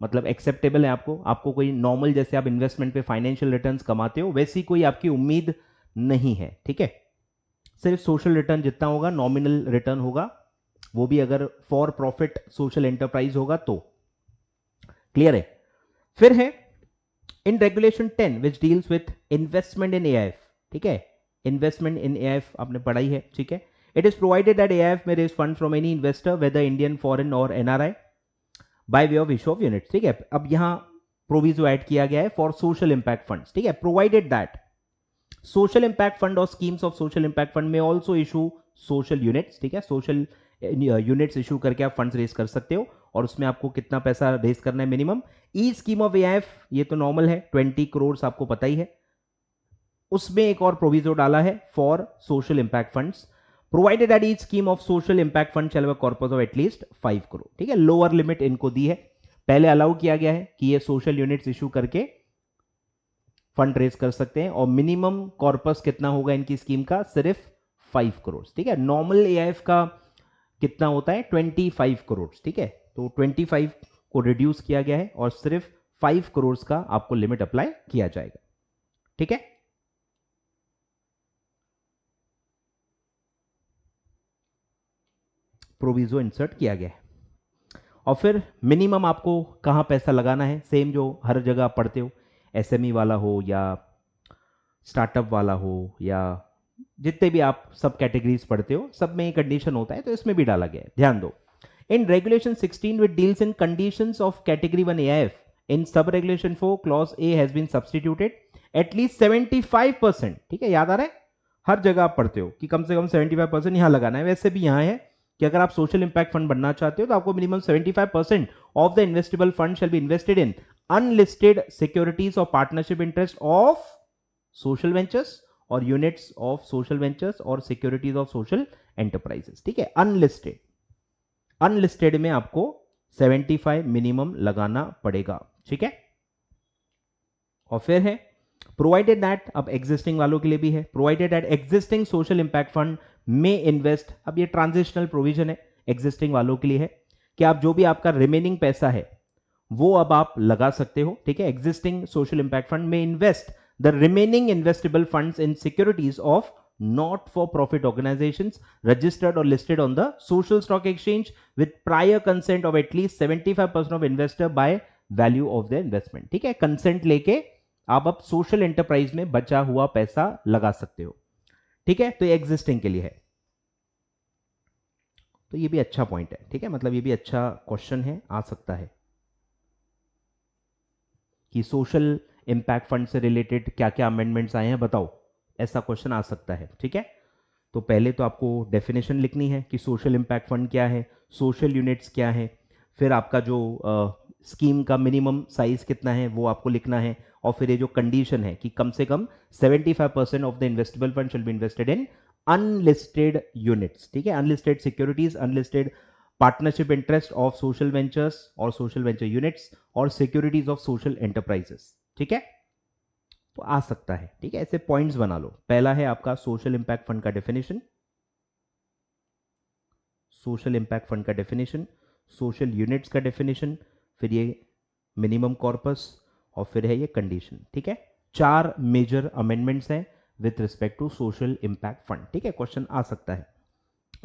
मतलब एक्सेप्टेबल है आपको कोई नॉर्मल जैसे आप इन्वेस्टमेंट पे फाइनेंशियल रिटर्न्स कमाते हो वैसी कोई आपकी उम्मीद नहीं है, ठीक है। सिर्फ सोशल रिटर्न जितना होगा नॉमिनल रिटर्न होगा, वो भी अगर फॉर प्रॉफिट सोशल एंटरप्राइज होगा तो। क्लियर है। फिर है in regulation 10 which deals with investment in AIF, ठीक है। इन्वेस्टमेंट इन एआईएफ आपने पढ़ाई है, ठीक है। It is provided that AIF may raise fund from any investor whether Indian foreign or NRI by way of issue of unit, ठीक है। अब यहां प्रोविजो ऐड किया गया है फॉर सोशल इंपैक्ट फंड्स, ठीक है। Provided that social impact fund or schemes of social impact fund may also issue social units, ठीक है। सोशल यूनिट्स इशू करके आप फंड्स रेज कर सकते हो और उसमें आपको कितना पैसा रेज करना है minimum. E scheme of AIF ये तो नॉर्मल है 20 करोड़ आपको पता ही है। उसमें एक और प्रोविजो डाला है for social impact funds provided at each scheme of social impact fund shall have a corpus of at least 5 crore, ठीक है। लोअर लिमिट इनको दी है, पहले अलाउ किया गया है कि ये सोशल यूनिट्स इशू करके फंड रेज कर सकते हैं और मिनिमम कॉर्पस कितना होगा इनकी स्कीम का, सिर्फ 5 करोड़, ठीक है। नॉर्मल एआईएफ का कितना होता है 25 करोड़, ठीक है। तो 25 को रिड्यूस किया गया है और सिर्फ 5 करोड़ का आपको लिमिट अप्लाई किया जाएगा, ठीक है। प्रोविजो इंसर्ट किया गया है और फिर मिनिमम आपको कहां पैसा लगाना है, सेम जो हर जगह आप पढ़ते हो, एसएमई वाला हो या स्टार्टअप वाला हो या जितने भी आप सब कैटेगरीज पढ़ते हो सब में कंडीशन होता है, तो इसमें भी डाला गया है, ध्यान दो। In regulation 16 which deals in conditions of category 1 AIF in sub regulation 4 clause A has been substituted at least 75%, ठीक है। याद आ रहा है, हर जगह आप पढ़ते हो कि कम से कम 75% यहां लगाना है, वैसे भी यहां है कि अगर आप सोशल इंपैक्ट फंड बनना चाहते हो तो आपको minimum 75% of the investable fund shall be invested in unlisted securities of partnership interest of social ventures और यूनिट्स ऑफ सोशल वेंचर्स और सिक्योरिटीज ऑफ सोशल एंटरप्राइजेस, ठीक है। अनलिस्टेड, अनलिस्टेड में आपको 75 मिनिमम लगाना पड़ेगा, ठीक है। और फिर है प्रोवाइडेड दैट, अब एग्जिस्टिंग वालों के लिए भी है, provided that existing social impact fund में इन्वेस्ट, अब ये ट्रांजिशनल प्रोविजन है, एग्जिस्टिंग वालों के लिए है कि आप जो भी आपका रिमेनिंग पैसा है वो अब आप लगा सकते हो, ठीक है। एग्जिस्टिंग सोशल इंपैक्ट फंड में invest the remaining investable funds in securities of not for profit organizations registered or listed on the social stock exchange with prior consent of at least 75% of investor by value of their investment, ठीक है। Consent लेके आप अब social enterprise में बचा हुआ पैसा लगा सकते हो, ठीक है। तो ये एग्जिस्टिंग के लिए है, तो ये भी अच्छा पॉइंट है, ठीक है। मतलब ये भी अच्छा क्वेश्चन है, आ सकता है कि सोशल इंपैक्ट फंड से रिलेटेड क्या क्या अमेंडमेंट्स आए हैं बताओ, ऐसा क्वेश्चन आ सकता है, ठीक है। तो पहले तो आपको डेफिनेशन लिखनी है कि सोशल इंपैक्ट फंड क्या है, सोशल यूनिट्स क्या है, फिर आपका जो स्कीम का मिनिमम साइज कितना है वो आपको लिखना है, और फिर ये जो कंडीशन है कि कम से कम 75% of the investable fund shall be invested in unlisted units, ठीक है। Unlisted securities, unlisted partnership interest of social ventures और सोशल वेंचर यूनिट्स और सिक्योरिटीज ऑफ सोशल एंटरप्राइजेस, ठीक है। तो आ सकता है, ठीक है। ऐसे पॉइंट्स बना लो। पहला है आपका सोशल इंपैक्ट फंड का डेफिनेशन, सोशल इंपैक्ट फंड का डेफिनेशन, सोशल यूनिट्स का डेफिनेशन, फिर ये मिनिमम कॉर्पस और फिर है ये कंडीशन, ठीक है। 4 मेजर अमेंडमेंट्स हैं with respect to social impact fund, ठीक है। क्वेश्चन आ सकता है।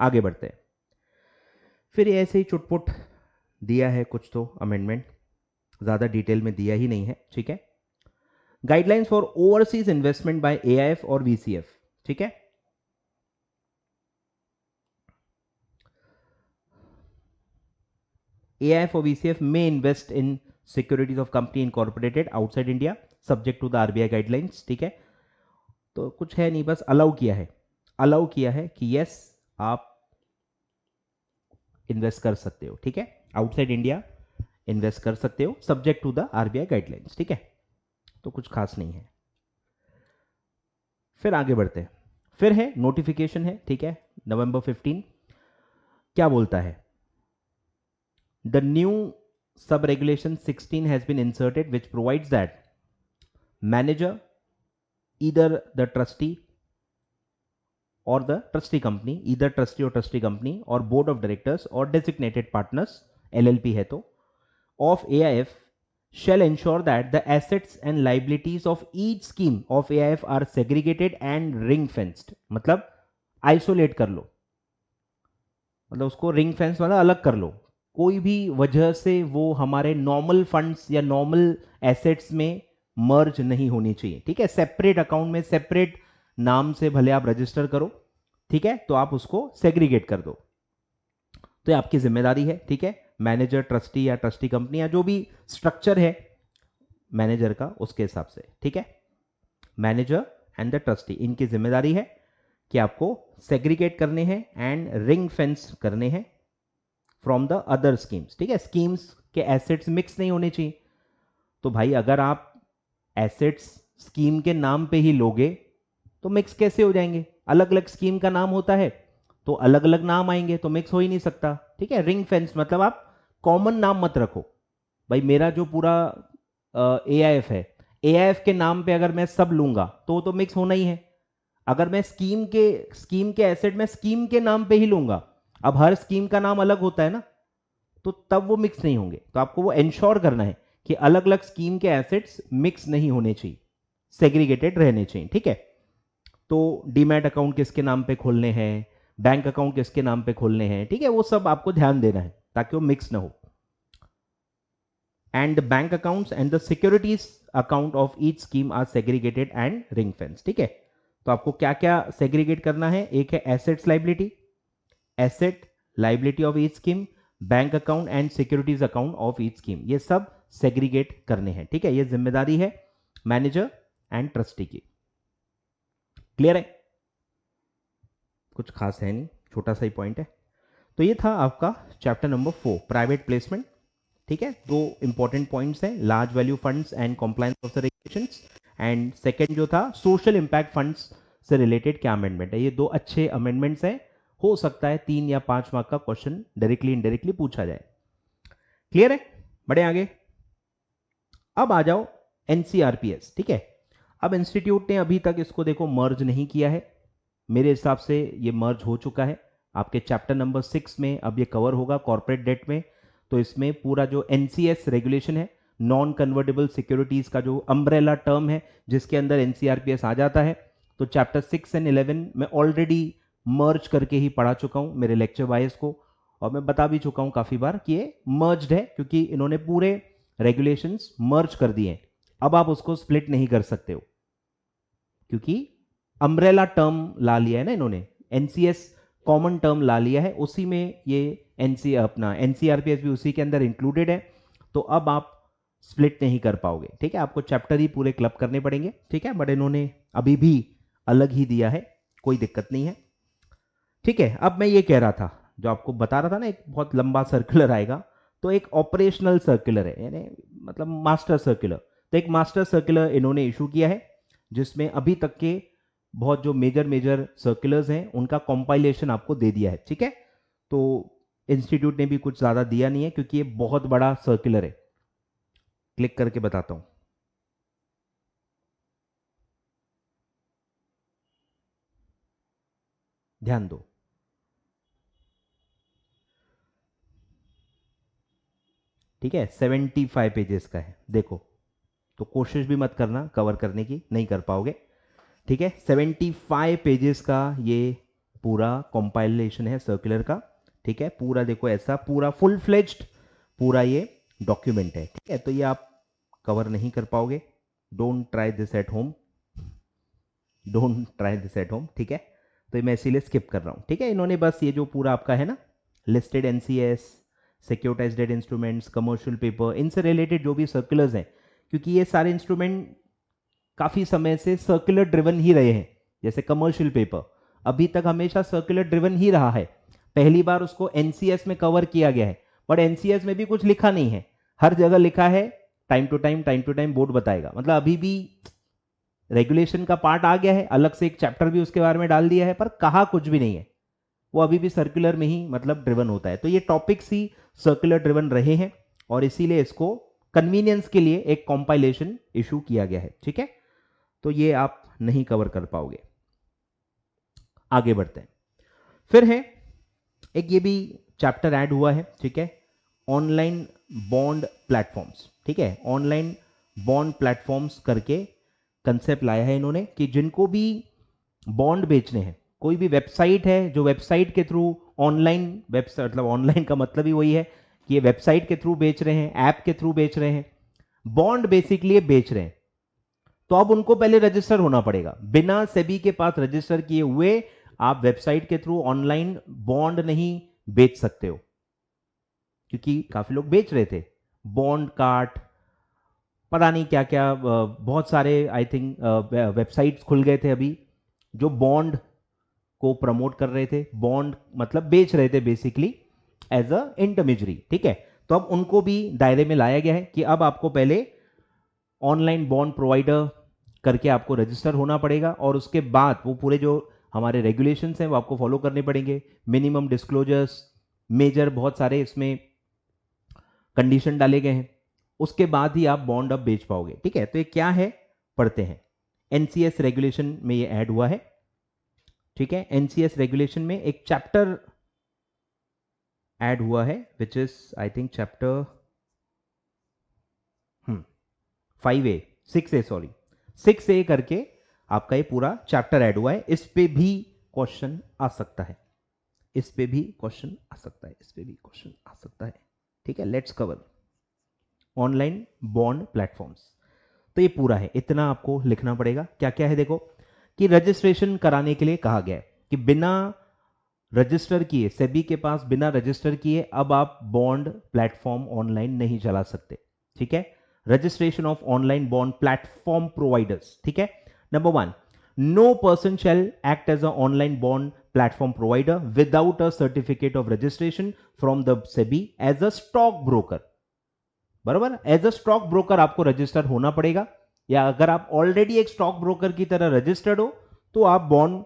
आगे बढ़ते हैं। फिर ये ऐसे ही चुटपुट दिया है कुछ तो अमेंडमेंट, ज्यादा डिटेल में दिया ही नहीं है, ठीक है। Guidelines for overseas investment by AIF और वीसीएफ, ठीक है। AIF or VCF may invest in securities of company incorporated outside India subject to the RBI guidelines, ठीक है। तो कुछ है नहीं, बस अलाउ किया है, अलाउ किया है कि यस आप इन्वेस्ट कर सकते हो, ठीक है। आउटसाइड इंडिया इन्वेस्ट कर सकते हो subject to the RBI guidelines, ठीक है। तो कुछ खास नहीं है। फिर आगे बढ़ते हैं। फिर है नोटिफिकेशन है, ठीक है, नवंबर 15। क्या बोलता है, the new sub-regulation 16 has been inserted which provides that manager, either the trustee or the trustee company, either trustee or trustee company or board of directors or designated partners, LLP है तो, of AIF shall ensure that the assets and liabilities of each scheme of AIF are segregated and ring fenced. मतलब isolate कर लो, मतलब उसको ring fence वाला अलग कर लो, कोई भी वजह से वो हमारे नॉर्मल फंड्स या नॉर्मल एसेट्स में मर्ज नहीं होनी चाहिए, ठीक है। सेपरेट अकाउंट में सेपरेट नाम से भले आप रजिस्टर करो, ठीक है, तो आप उसको सेग्रीगेट कर दो, तो ये आपकी जिम्मेदारी है, ठीक है। मैनेजर, ट्रस्टी या ट्रस्टी कंपनी या जो भी स्ट्रक्चर है मैनेजर का, उसके हिसाब से, ठीक है। मैनेजर एंड द ट्रस्टी, इनकी जिम्मेदारी है कि आपको सेग्रीगेट करने हैं एंड रिंग फेंस करने हैं फ्रॉम द अदर स्कीम्स, ठीक है। स्कीम्स के एसेट्स मिक्स नहीं होने चाहिए। तो भाई अगर आप एसेट्स स्कीम के नाम पे ही लोगे तो मिक्स कैसे हो जाएंगे? अलग अलग स्कीम का नाम होता है तो अलग अलग नाम आएंगे, तो मिक्स हो ही नहीं सकता, ठीक है। रिंग फेंस मतलब आप कॉमन नाम मत रखो। भाई मेरा जो पूरा AIF है, AIF के नाम पे अगर मैं सब लूंगा तो मिक्स होना ही है। अगर मैं स्कीम के एसेट में स्कीम के नाम पे ही लूंगा, अब हर स्कीम का नाम अलग होता है ना, तो तब वो मिक्स नहीं होंगे। तो आपको वो इंश्योर करना है कि अलग अलग स्कीम के एसेट्स मिक्स नहीं होने चाहिए, सेग्रीगेटेड रहने चाहिए, ठीक है। तो डीमैट अकाउंट किसके नाम पे खोलने हैं, बैंक अकाउंट किसके नाम पे खोलने हैं, ठीक है, वो सब आपको ध्यान देना है ताकि वो मिक्स ना हो। And bank accounts and the securities account of each scheme are segregated and ring fenced, ठीक है। तो आपको क्या क्या सेग्रीगेट करना है? एक है assets liability, asset liability of each scheme, bank account and securities account of each scheme, ये सब सेग्रीगेट करने हैं, ठीक है। ये जिम्मेदारी है मैनेजर एंड ट्रस्टी की। क्लियर है? कुछ खास है नहीं, छोटा सा ही पॉइंट है। तो ये था आपका चैप्टर नंबर 4 प्राइवेट प्लेसमेंट, ठीक है। दो इंपॉर्टेंट पॉइंट्स हैं, large value funds and compliance of the regulations, and second जो था सोशल इंपैक्ट फंड्स से रिलेटेड क्या अमेंडमेंट है। ये दो अच्छे अमेंडमेंट्स हैं, हो सकता है 3 या 5 मार्क का क्वेश्चन डायरेक्टली इनडायरेक्टली पूछा जाए। क्लियर है? बढ़े आगे। अब आ जाओ NCRPS, ठीक है। अब इंस्टीट्यूट ने अभी तक इसको देखो मर्ज नहीं किया है, मेरे हिसाब से ये मर्ज हो चुका है आपके चैप्टर नंबर 6 में, अब ये कवर होगा कॉर्पोरेट डेट में। तो इसमें पूरा जो NCS रेगुलेशन है, नॉन कन्वर्टेबल सिक्योरिटीज का जो अम्ब्रेला टर्म है जिसके अंदर NCRPS आ जाता है, तो चैप्टर 6 एंड 11 मैं ऑलरेडी मर्ज करके ही पढ़ा चुका हूं मेरे लेक्चर वाइज को, और मैं बता भी चुका हूं काफी बार कि ये मर्ज्ड है क्योंकि इन्होंने पूरे रेगुलेशंस मर्ज कर दिए हैं। अब आप उसको स्प्लिट नहीं कर सकते हो क्योंकि अम्ब्रेला टर्म ला लिया है ना इन्होंने, NCS कॉमन टर्म ला लिया है, उसी में ये NCRPS भी उसी के अंदर इंक्लूडेड है। तो अब आप स्प्लिट नहीं कर पाओगे, ठीक है। आपको चैप्टर ही पूरे क्लब करने पड़ेंगे, ठीक है। बट इन्होंने अभी भी अलग ही दिया है, कोई दिक्कत नहीं है, ठीक है। अब मैं ये कह रहा था, जो आपको बता रहा था ना, एक बहुत लंबा सर्कुलर आएगा, तो एक ऑपरेशनल सर्कुलर है, यानी मतलब मास्टर सर्कुलर। तो एक मास्टर सर्कुलर इन्होंने इशू किया है जिसमें अभी तक के बहुत जो मेजर सर्कुलर्स हैं उनका कंपाइलेशन आपको दे दिया है, ठीक है। तो इंस्टीट्यूट ने भी कुछ ज्यादा दिया नहीं है क्योंकि ये बहुत बड़ा सर्कुलर है। क्लिक करके बताता हूं, ध्यान दो। ठीक है, 75 पेजेस का है, देखो। तो कोशिश भी मत करना कवर करने की, नहीं कर पाओगे, ठीक है। 75 पेजेस का ये पूरा कंपाइलेशन है सर्कुलर का, ठीक है। पूरा देखो ऐसा पूरा फुल फ्लेज्ड पूरा ये डॉक्यूमेंट है, ठीक है। तो ये आप कवर नहीं कर पाओगे, don't try this at home, don't try this at home, ठीक है। तो मैं इसीलिए स्किप कर रहा हूँ, ठीक है। इन्होंने बस ये जो पूरा आपका है ना, listed NCS, सिक्योरिटाइज्ड debt instruments, commercial paper, इनसे रिलेटेड जो भी सर्कुलर्स हैं, क्योंकि ये सारे इंस्ट्रूमेंट काफी समय से सर्कुलर ड्रिवन ही रहे हैं। जैसे कमर्शियल पेपर अभी तक हमेशा सर्कुलर ड्रिवन ही रहा है, पहली बार उसको NCS में कवर किया गया है, बट NCS में भी कुछ लिखा नहीं है, हर जगह लिखा है टाइम टू टाइम बोर्ड बताएगा। मतलब अभी भी रेगुलेशन का पार्ट आ गया है, अलग से एक चैप्टर भी उसके बारे में डाल दिया है, पर कहा कुछ भी नहीं है, वो अभी भी सर्कुलर में ही मतलब ड्रिवन होता है। तो ये टॉपिक्स ही सर्कुलर ड्रिवन रहे हैं और इसीलिए इसको कन्वीनियंस के लिए एक कॉम्पाइलेशन इशू किया गया है, ठीक है। तो ये आप नहीं कवर कर पाओगे। आगे बढ़ते हैं। फिर है एक ये भी चैप्टर ऐड हुआ है, ठीक है, ऑनलाइन बॉन्ड प्लेटफॉर्म्स, ठीक है, ऑनलाइन बॉन्ड प्लेटफॉर्म्स करके कंसेप्ट लाया है इन्होंने कि जिनको भी बॉन्ड बेचने हैं, कोई भी वेबसाइट है जो वेबसाइट के थ्रू ऑनलाइन वेबसाइट, मतलब ऑनलाइन का मतलब ही वही है कि ये वेबसाइट के थ्रू बेच रहे हैं, ऐप के थ्रू बेच रहे हैं, बॉन्ड बेसिकली बेच रहे हैं, तो अब उनको पहले रजिस्टर होना पड़ेगा। बिना सेबी के पास रजिस्टर किए हुए आप वेबसाइट के थ्रू ऑनलाइन बॉन्ड नहीं बेच सकते हो, क्योंकि काफी लोग बेच रहे थे बॉन्ड कार्ट, पता नहीं क्या क्या, बहुत सारे आई थिंक वेबसाइट्स खुल गए थे अभी जो बॉन्ड को प्रमोट कर रहे थे, बॉन्ड मतलब बेच रहे थे बेसिकली एज अ इंटरमीडियरी, ठीक है। तो अब उनको भी दायरे में लाया गया है कि अब आपको पहले ऑनलाइन बॉन्ड प्रोवाइडर करके आपको रजिस्टर होना पड़ेगा और उसके बाद वो पूरे जो हमारे रेगुलेशंस हैं वो आपको फॉलो करने पड़ेंगे, मिनिमम डिस्क्लोजर्स, मेजर, बहुत सारे इसमें कंडीशन डाले गए हैं, उसके बाद ही आप बॉन्ड अब बेच पाओगे, ठीक है। तो ये क्या है पढ़ते हैं। एनसीएस रेगुलेशन में ये ऐड हुआ है, ठीक है, एनसीएस रेगुलेशन में एक चैप्टर ऐड हुआ है which is I think chapter 5A 6A sorry 6A करके आपका ये पूरा चैप्टर ऐड हुआ है। इस पे भी क्वेश्चन आ सकता है, इस पे भी क्वेश्चन आ सकता है, इस पे भी क्वेश्चन आ सकता है, ठीक है। Let's cover online bond platforms. तो ये पूरा है, इतना आपको लिखना पड़ेगा। क्या क्या है देखो, कि रजिस्ट्रेशन कराने के लिए कहा गया है कि बिना रजिस्टर किए, सेबी के पास बिना रजिस्टर किए अब आप बॉन्ड प्लेटफॉर्म ऑनलाइन नहीं चला सकते, ठीक है। Registration of online bond platform providers, ठीक है। Number 1, no person shall act as a online bond platform provider without a certificate of registration from the SEBI as a stock broker. बराबर, as a stock broker आपको register होना पड़ेगा, या अगर आप already एक स्टॉक ब्रोकर की तरह रजिस्टर्ड हो तो आप बॉन्ड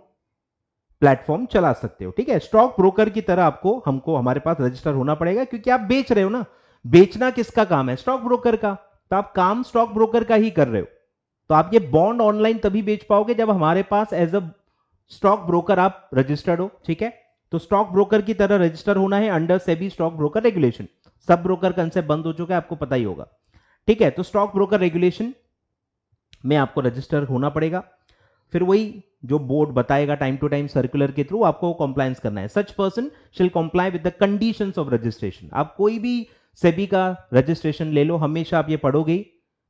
प्लेटफॉर्म चला सकते हो, ठीक है। स्टॉक ब्रोकर की तरह आपको हमारे पास रजिस्टर होना पड़ेगा, क्योंकि आप बेच रहे हो ना। बेचना किसका काम है? स्टॉक ब्रोकर का। तो आप काम स्टॉक ब्रोकर का ही कर रहे हो, तो आप ये बॉन्ड ऑनलाइन तभी बेच पाओगे जब हमारे पास एज अ स्टॉक ब्रोकर आप रजिस्टर्ड हो, ठीक है। तो स्टॉक ब्रोकर की तरह रजिस्टर होना है under SEBI stock broker regulation. Sub broker concept बंद हो चुका है, आपको पता ही होगा, ठीक है। तो स्टॉक ब्रोकर रेगुलेशन में आपको रजिस्टर होना पड़ेगा। फिर वही जो बोर्ड बताएगा टाइम टू टाइम सर्कुलर के थ्रू आपको कंप्लायंस करना है। Such person shall comply with the conditions of registration. आप कोई भी सेबी का रजिस्ट्रेशन ले लो, हमेशा आप ये पढ़ोगे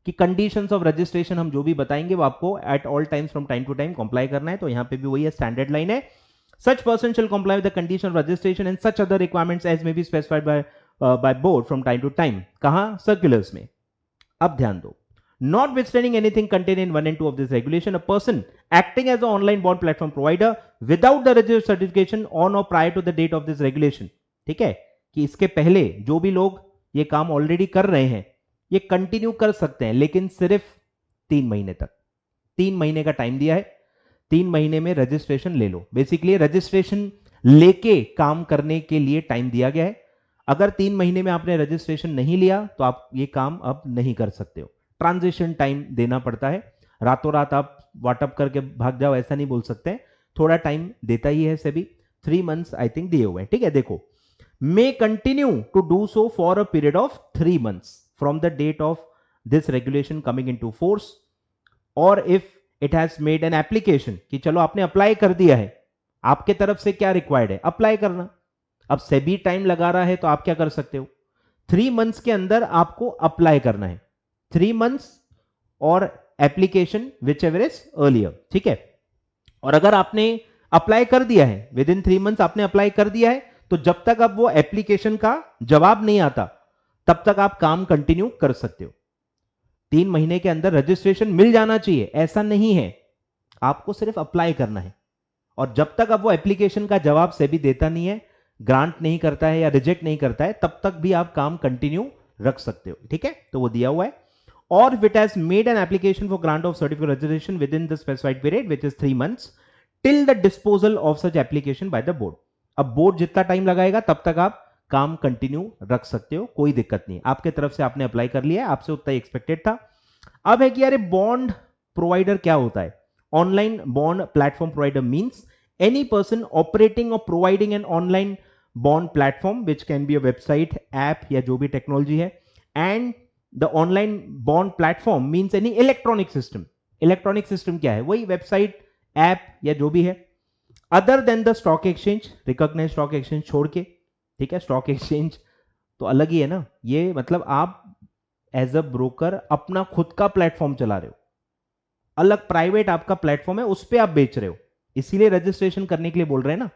कि कंडीशंस ऑफ रजिस्ट्रेशन हम जो भी बताएंगे वो आपको at all times from time to time comply करना है। तो यहां पे भी वही है, स्टैंडर्ड लाइन है, such person shall comply with the condition of registration and such other requirements as may be specified by board from time to time. कहां? सर्कुलर्स में। अब ध्यान दो, notwithstanding anything contained in 1 and 2 of this regulation, a person acting as an online bond platform provider without the registered certification on or prior to the date of this regulation, ठीक है, कि इसके पहले जो भी लोग ये काम ऑलरेडी कर रहे हैं ये कंटिन्यू कर सकते हैं, लेकिन सिर्फ 3 महीने तक। 3 महीने का टाइम दिया है, 3 महीने में रजिस्ट्रेशन ले लो। बेसिकली रजिस्ट्रेशन लेके काम करने के लिए टाइम दिया गया है। अगर 3 महीने में आपने रजिस्ट्रेशन नहीं लिया तो आप ये काम अब नहीं कर सकते हो। ट्रांजिशन टाइम देना पड़ता है, रातों रात आप वाटअप करके भाग जाओ ऐसा नहीं बोल सकते, थोड़ा टाइम देता ही है सेबी। 3 मंथ्स आई थिंक दिए हुए हैं, ठीक है। देखो, may continue to do so for a period of 3 months from the date of this regulation coming into force, और if it has made an application, कि चलो आपने अप्लाई कर दिया है, आपके तरफ से क्या रिक्वायर्ड है? अप्लाई करना। अब सेबी टाइम लगा रहा है तो आप क्या कर सकते हो? 3 मंथ्स के अंदर आपको अप्लाई करना है, 3 मंथ्स और application which ever is earlier, ठीक है। और अगर आपने अप्लाई कर दिया है, विद इन 3 मंथ्स आपने अप्लाई कर दिया है, तो जब तक अब वो एप्लीकेशन का जवाब नहीं आता तब तक आप काम कंटिन्यू कर सकते हो। 3 महीने के अंदर रजिस्ट्रेशन मिल जाना चाहिए ऐसा नहीं है, आपको सिर्फ अप्लाई करना है, और जब तक अब वो एप्लीकेशन का जवाब सेबी देता नहीं है, ग्रांट नहीं करता है या रिजेक्ट नहीं करता है, तब तक भी आप काम कंटिन्यू रख सकते हो, ठीक है। तो वो दिया हुआ है। Or if it has made an application for grant of certificate of registration within the specified period, which is 3 months, till the disposal of such application by the board. अब बोर्ड जितना टाइम लगाएगा तब तक आप काम continue रख सकते हो, कोई दिक्कत नहीं। आपके तरफ से आपने अप्लाई कर लिया है, आपसे उतना ही एक्सपेक्टेड था। अब है कि यार बॉन्ड प्रोवाइडर क्या होता है? Online bond platform provider means any person operating or providing an online bond platform which can be a website, app या जो भी टेक्नोलॉजी है, and the online bond platform means any electronic system. Electronic system क्या है? वही website, app या जो भी है, other than the stock exchange, recognise stock exchange छोड़ के, ठीक है। स्टॉक एक्सचेंज तो अलग ही है ना, ये मतलब आप एज अ ब्रोकर अपना खुद का प्लेटफॉर्म चला रहे हो, अलग प्राइवेट आपका प्लेटफॉर्म है, उस पर आप बेच रहे हो, इसीलिए रजिस्ट्रेशन करने के लिए बोल रहे हैं ना,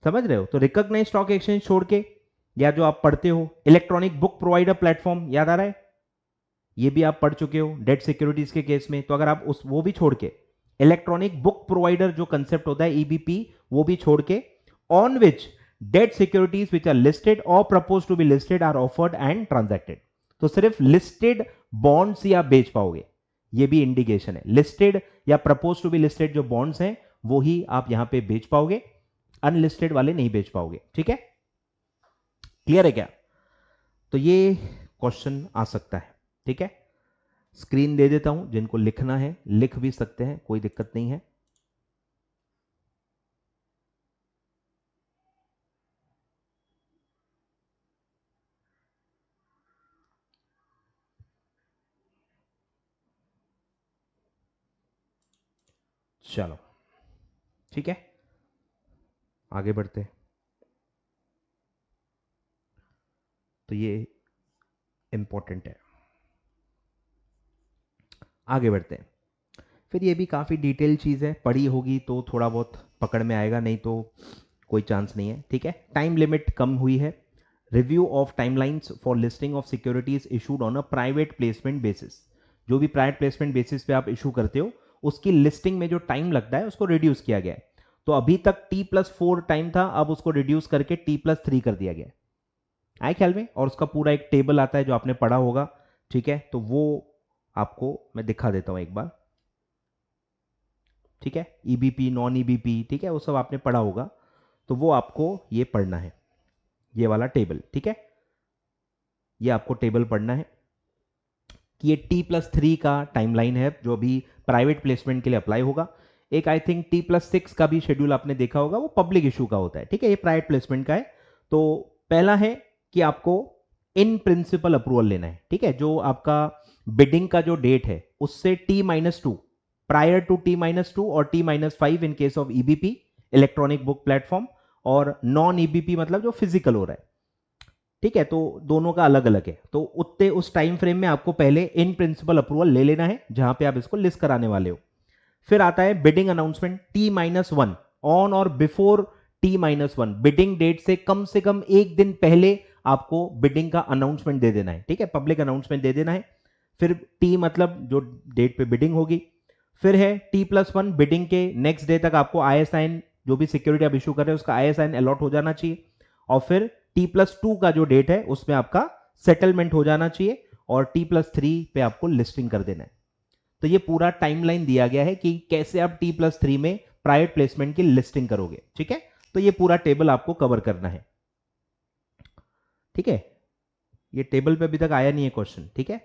समझ रहे हो। तो रिकॉग्नाइज स्टॉक एक्सचेंज छोड़ के, या जो आप पढ़ते हो इलेक्ट्रॉनिक बुक प्रोवाइडर प्लेटफॉर्म, याद आ रहा है, ये भी आप पढ़ चुके हो डेट सिक्योरिटीज के केस में। तो अगर आप उस वो भी छोड़ के, इलेक्ट्रॉनिक बुक प्रोवाइडर जो कंसेप्ट होता है ईबीपी, वो भी छोड़ के, on which debt securities which are listed or propose to be listed are offered and transacted. तो सिर्फ लिस्टेड बॉन्ड्स ही आप बेच पाओगे, ये भी इंडिकेशन है। लिस्टेड या प्रपोज टू बी लिस्टेड जो बॉन्ड्स हैं वो ही आप यहां पे बेच पाओगे, अनलिस्टेड वाले नहीं बेच पाओगे, ठीक है। क्लियर है क्या? तो ये क्वेश्चन आ सकता है, ठीक है। स्क्रीन दे देता हूं, जिनको लिखना है लिख भी सकते हैं, कोई दिक्कत नहीं है। चलो ठीक है, आगे बढ़ते हैं। तो ये इंपॉर्टेंट है, आगे बढ़ते हैं। फिर ये भी काफ़ी डिटेल चीज़ है, पढ़ी होगी तो थोड़ा बहुत पकड़ में आएगा, नहीं तो कोई चांस नहीं है, ठीक है। टाइम लिमिट कम हुई है। Review of timelines for listing of securities issued on a private placement basis. जो भी प्राइवेट प्लेसमेंट बेसिस पे आप इशू करते हो, उसकी लिस्टिंग में जो टाइम लगता है उसको रिड्यूस किया गया है। तो अभी तक T+4 टाइम था, अब उसको रिड्यूस करके T+3 कर दिया गया है, आए ख्याल में। और उसका पूरा एक टेबल आता है जो आपने पढ़ा होगा, ठीक है। तो वो आपको मैं दिखा देता हूं एक बार, ठीक है। ईबीपी, नॉन ईबीपी, ठीक है, वो सब आपने पढ़ा होगा, तो वो आपको ये पढ़ना है, ये वाला टेबल, ठीक है। ये आपको टेबल पढ़ना है कि ये T+3 का टाइमलाइन है जो अभी प्राइवेट प्लेसमेंट के लिए अप्लाई होगा। एक आई थिंक T+6 का भी शेड्यूल आपने देखा होगा, वो पब्लिक इशू का होता है, ठीक है। ये प्राइवेट प्लेसमेंट का है। तो पहला है कि आपको इन प्रिंसिपल अप्रूवल लेना है, ठीक है। जो आपका बिडिंग का जो डेट है उससे T-2, प्रायर टू T-2 और T-5 in case of EBP, electronic book platform, और नॉन ईबीपी मतलब जो फिजिकल हो रहा है, ठीक है। तो दोनों का अलग अलग है। तो उतने उस टाइम फ्रेम में आपको पहले इन प्रिंसिपल अप्रूवल ले लेना है जहां पे आप इसको लिस्ट कराने वाले हो। फिर आता है बिडिंग अनाउंसमेंट T-1, ऑन और बिफोर T-1, बिडिंग डेट से कम एक दिन पहले आपको बिडिंग का अनाउंसमेंट दे देना है, ठीक है, पब्लिक अनाउंसमेंट दे देना है। फिर T मतलब जो डेट पे बिडिंग होगी। फिर है T+1, बिडिंग के नेक्स्ट डे तक आपको ISIN, जो भी सिक्योरिटी आप इशू कर रहे हैं उसका ISIN अलॉट हो जाना चाहिए। और फिर T+2 का जो डेट है उसमें आपका सेटलमेंट हो जाना चाहिए, और T+3 पे आपको लिस्टिंग कर देना है। तो ये पूरा टाइमलाइन दिया गया है कि कैसे आप T+3 में प्राइवेट प्लेसमेंट की लिस्टिंग करोगे, ठीक है। तो ये पूरा टेबल आपको कवर करना है, ठीक है। ये टेबल पे अभी तक आया नहीं है क्वेश्चन, ठीक है।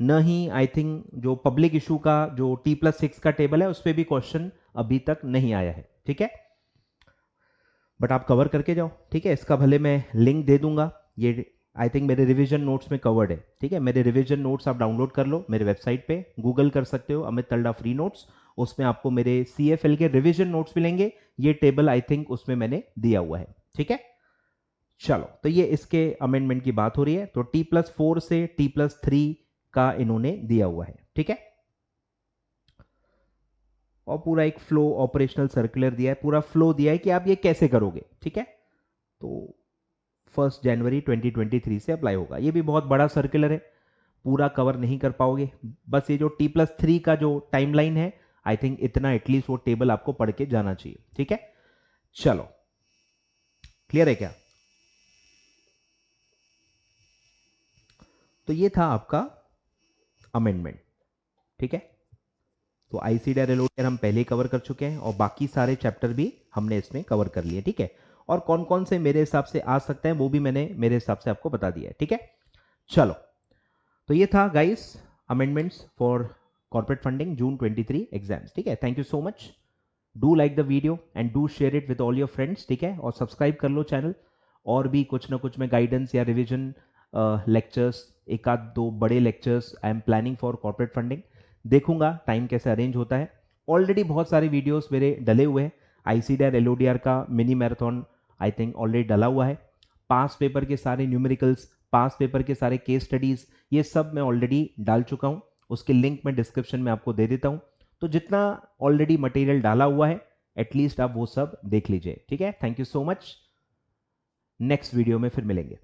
न ही आई थिंक जो पब्लिक इशू का जो T+6 का टेबल है उस पर भी क्वेश्चन अभी तक नहीं आया है, ठीक है। बट आप कवर करके जाओ, ठीक है। इसका भले मैं लिंक दे दूंगा, ये आई थिंक मेरे रिवीजन नोट्स में कवर्ड है, ठीक है। मेरे रिवीजन नोट्स आप डाउनलोड कर लो मेरे वेबसाइट पे, गूगल कर सकते हो अमित तलड़ा फ्री नोट्स, उसमें आपको मेरे CFL के रिवीजन नोट्स मिलेंगे। ये टेबल आई थिंक उसमें मैंने दिया हुआ है, ठीक है। चलो, तो ये इसके अमेंडमेंट की बात हो रही है। तो T+4 से T+3 का इन्होंने दिया हुआ है, ठीक है। और पूरा एक फ्लो ऑपरेशनल सर्कुलर दिया है, पूरा फ्लो दिया है कि आप ये कैसे करोगे, ठीक है। तो 1 जनवरी 2023 से अप्लाई होगा। ये भी बहुत बड़ा सर्कुलर है, पूरा कवर नहीं कर पाओगे। बस ये जो T+3 का जो टाइमलाइन है, आई थिंक इतना एटलीस्ट वो टेबल आपको पढ़ के जाना चाहिए, ठीक है। चलो, क्लियर है क्या? तो ये था आपका अमेंडमेंट, ठीक है। तो आईसीडीआर एलोकेर हम पहले ही कवर कर चुके हैं, और बाकी सारे चैप्टर भी हमने इसमें कवर कर लिए, ठीक है। और कौन कौन से मेरे हिसाब से आ सकते हैं वो भी मैंने मेरे हिसाब से आपको बता दिया है, ठीक है। चलो, तो ये था guys amendments for corporate funding June 23 exams, ठीक है। Thank you so much. Do like the video and do share it with all your friends, ठीक है, और सब्सक्राइब कर लो चैनल। और भी कुछ ना कुछ मैं गाइडेंस या रिविजन लेक्चर्स, एक आध दो बड़े lectures I am planning for corporate funding, देखूंगा टाइम कैसे अरेंज होता है। ऑलरेडी बहुत सारे वीडियोस मेरे डले हुए हैं। आईसीडीआर एलओडीआर का mini marathon I think already डला हुआ है। पास पेपर के सारे न्यूमेरिकल्स, पास पेपर के सारे केस स्टडीज, ये सब मैं ऑलरेडी डाल चुका हूँ। उसके लिंक मैं डिस्क्रिप्शन में आपको दे देता हूँ। तो जितना ऑलरेडी मटेरियल डाला हुआ है एटलीस्ट आप वो सब देख लीजिए, ठीक है। Thank you so much. Next video में फिर मिलेंगे।